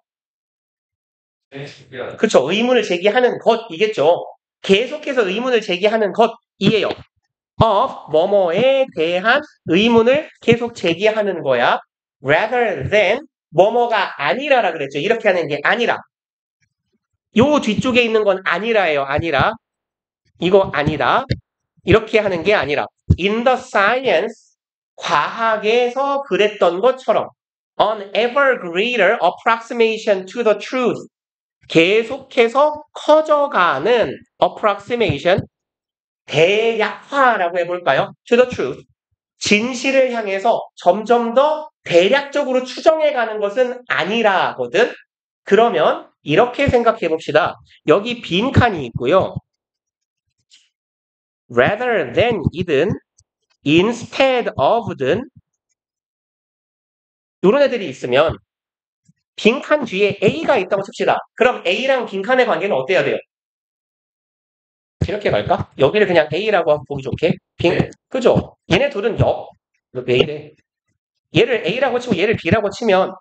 Speaker 1: 그쵸. 의문을 제기하는 것이겠죠. 계속해서 의문을 제기하는 것이에요. of 뭐뭐에 대한 의문을 계속 제기하는 거야. rather than 뭐뭐가 아니라라 그랬죠. 이렇게 하는 게 아니라. 요 뒤쪽에 있는 건 아니라예요. 아니라. 이거 아니다. 이렇게 하는 게 아니라. in the science, 과학에서 그랬던 것처럼 an ever greater approximation to the truth, 계속해서 커져가는 approximation, 대략화라고 해볼까요? to the truth. 진실을 향해서 점점 더 대략적으로 추정해가는 것은 아니라거든. 그러면 이렇게 생각해 봅시다. 여기 빈 칸이 있고요. rather than 이든 instead of든 이런 애들이 있으면 빈칸 뒤에 A가 있다고 칩시다. 그럼 A랑 빈칸의 관계는 어때야 돼요? 이렇게 갈까? 여기를 그냥 A라고 보기 좋게. 그죠? 얘네 둘은 왜 이래? 얘를 A라고 치고 얘를 B라고 치면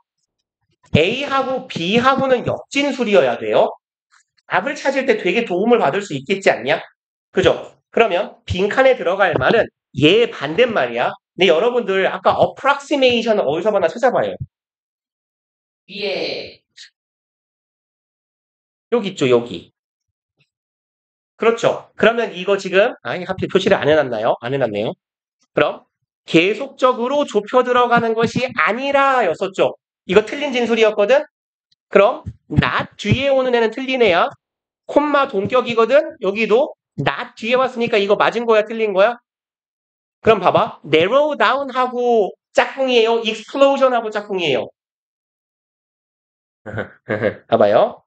Speaker 1: A하고 B하고는 역진술이어야 돼요. 답을 찾을 때 되게 도움을 받을 수 있겠지 않냐? 그죠? 그러면 빈칸에 들어갈 말은 얘 반대말이야. 근데 여러분들 아까 approximation 어디서 봤나 찾아봐요.
Speaker 3: 위에
Speaker 1: 여기 있죠, 여기. 그렇죠. 그러면 이거 지금 하필 표시를 안 해놨나요? 안 해놨네요. 그럼 계속적으로 좁혀 들어가는 것이 아니라 였었죠. 이거 틀린 진술이었거든? 그럼 not 뒤에 오는 애는 틀린 애야. 콤마 동격이거든? 여기도 not 뒤에 왔으니까 이거 맞은 거야, 틀린 거야? 그럼 봐봐. narrow down 하고 짝꿍이에요? explosion 하고 짝꿍이에요? 봐봐요.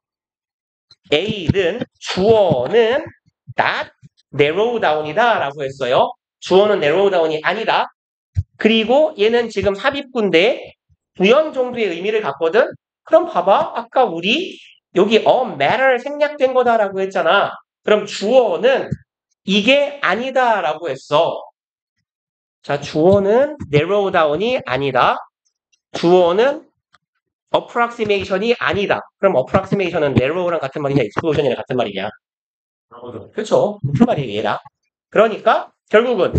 Speaker 1: A는 주어는 not narrow down이다 라고 했어요. 주어는 narrow down이 아니다. 그리고 얘는 지금 삽입구인데 부연 정도의 의미를 갖거든. 그럼 봐봐. 아까 우리 여기 matter 생략된 거다라고 했잖아. 그럼 주어는 이게 아니다라고 했어. 자, 주어는 narrow down이 아니다. 주어는 approximation이 아니다. 그럼 approximation은 narrow랑 같은 말이냐, exclusion이랑 같은 말이냐? 그렇죠. 무슨 말이에요, 얘랑? 그러니까 결국은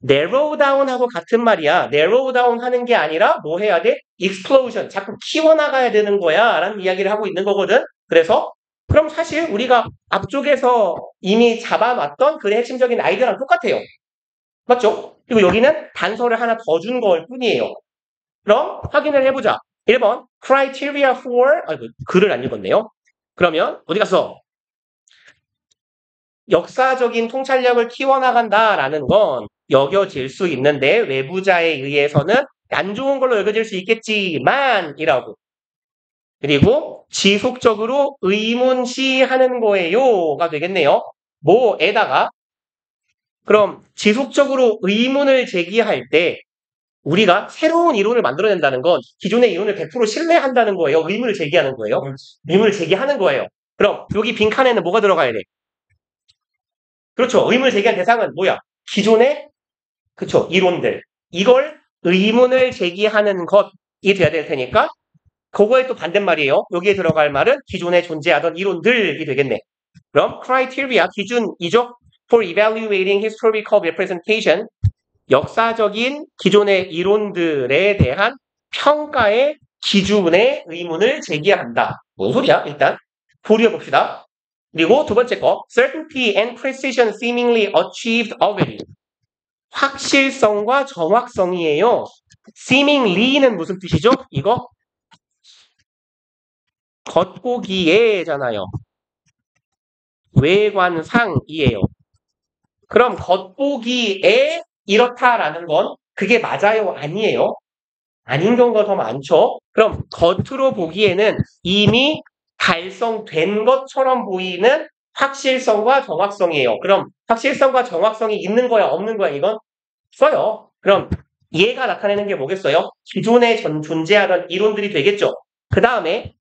Speaker 1: narrow down하고 같은 말이야. narrow down 하는 게 아니라 뭐 해야 돼? explosion. 자꾸 키워나가야 되는 거야. 라는 이야기를 하고 있는 거거든. 그래서 그럼 사실 우리가 앞쪽에서 이미 잡아놨던 글의 핵심적인 아이디어랑 똑같아요. 맞죠? 그리고 여기는 단서를 하나 더 준 걸 뿐이에요. 그럼 확인을 해보자. 1번 criteria for 글을 안 읽었네요. 그러면 어디 갔어? 역사적인 통찰력을 키워나간다라는 건 여겨질 수 있는데 외부자에 의해서는 안 좋은 걸로 여겨질 수 있겠지만 이라고. 그리고 지속적으로 의문시하는 거예요가 되겠네요. 뭐에다가 그럼 지속적으로 의문을 제기할 때 우리가 새로운 이론을 만들어낸다는 건 기존의 이론을 100% 신뢰한다는 거예요. 의문을 제기하는 거예요. 의문을 제기하는 거예요. 그럼 여기 빈칸에는 뭐가 들어가야 돼? 그렇죠. 의문을 제기한 대상은 뭐야? 기존의 그렇죠. 이론들. 이걸 의문을 제기하는 것이 돼야 될 테니까 그거에 또 반대말이에요. 여기에 들어갈 말은 기존에 존재하던 이론들이 되겠네. 그럼 criteria 기준이죠. For evaluating historical representation 역사적인 기존의 이론들에 대한 평가의 기준에 의문을 제기한다. 뭔 소리야? 일단 보려 봅시다. 그리고 두 번째 거 certainty and precision seemingly achieved already 확실성과 정확성이에요. seemingly는 무슨 뜻이죠? 이거 겉보기에잖아요. 외관상이에요. 그럼 겉보기에 이렇다라는 건 그게 맞아요? 아니에요? 아닌 경우가 더 많죠? 그럼 겉으로 보기에는 이미 달성된 것처럼 보이는 확실성과 정확성이에요. 그럼 확실성과 정확성이 있는 거야? 없는 거야? 이건 써요. 그럼 얘가 나타내는 게 뭐겠어요? 기존에 존재하던 이론들이 되겠죠. 그 다음에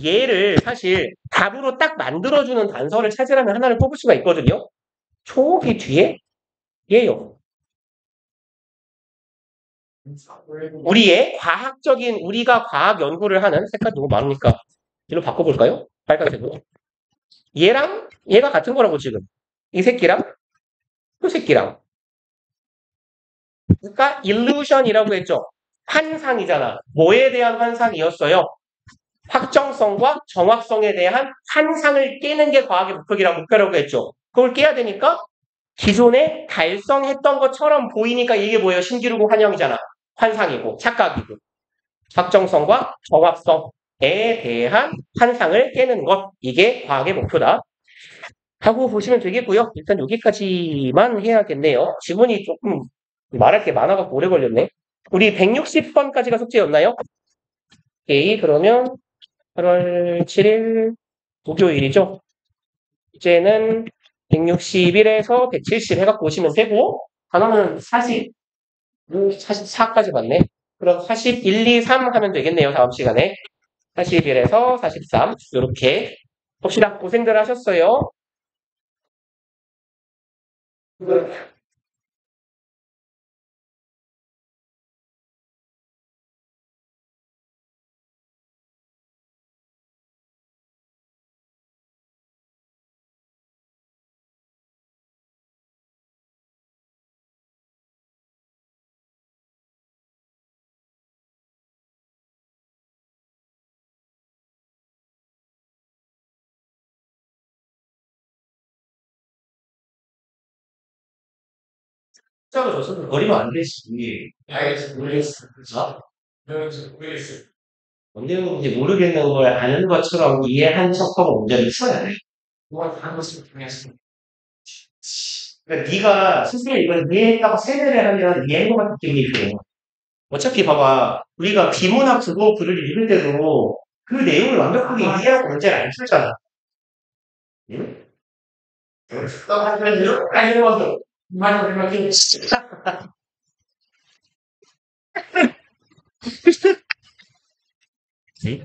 Speaker 1: 얘를 사실 답으로 딱 만들어주는 단서를 찾으라면 하나를 뽑을 수가 있거든요. 저기 뒤에 얘요. 우리가 과학 연구를 하는 색깔 너무 많으니까 이로 바꿔볼까요? 빨간색으로. 얘랑 얘가 같은 거라고 지금. 이 새끼랑 이 새끼랑. 그러니까 illusion이라고 했죠. 환상이잖아. 뭐에 대한 환상이었어요? 확정성과 정확성에 대한 환상을 깨는 게 과학의 목표라고 했죠. 그걸 깨야 되니까 기존에 달성했던 것처럼 보이니까 이게 뭐예요? 신기루고 환영이잖아. 환상이고 착각이고 확정성과 정확성에 대한 환상을 깨는 것 이게 과학의 목표다. 하고 보시면 되겠고요. 일단 여기까지만 해야겠네요. 지문이 조금 말할 게 많아갖고 오래 걸렸네. 우리 160번까지가 숙제였나요? 오케이, 그러면 8월 7일 목요일이죠. 이제는 161에서 170 해갖고 오시면 되고 단어는 44까지 맞네. 그럼 41, 2, 3 하면 되겠네요. 다음 시간에 41에서 43 이렇게 봅시다. 고생들 하셨어요. 숫자로 줬으면 버리면 안 되지.
Speaker 2: 알겠어, 모르겠어.
Speaker 1: 어?
Speaker 2: 모르겠어.
Speaker 1: 언제 뭔지 모르겠는 걸 아는 것처럼 이해한 척하고 문제를 풀어야 돼.
Speaker 2: 뭐가 다른 것을 통해서.
Speaker 1: 그러니까 네가 스스로 이걸 이해했다고 세뇌를 하면 이해한 것 같은 느낌이 들어요. 어차피 봐봐. 우리가 비문학 그거 글을 읽을 때도 그 내용을 완벽하게 이해하고 문제를 안 풀잖아. 응?
Speaker 3: 너 말해줘. 아니, 맞아. 말해줘.
Speaker 1: 네?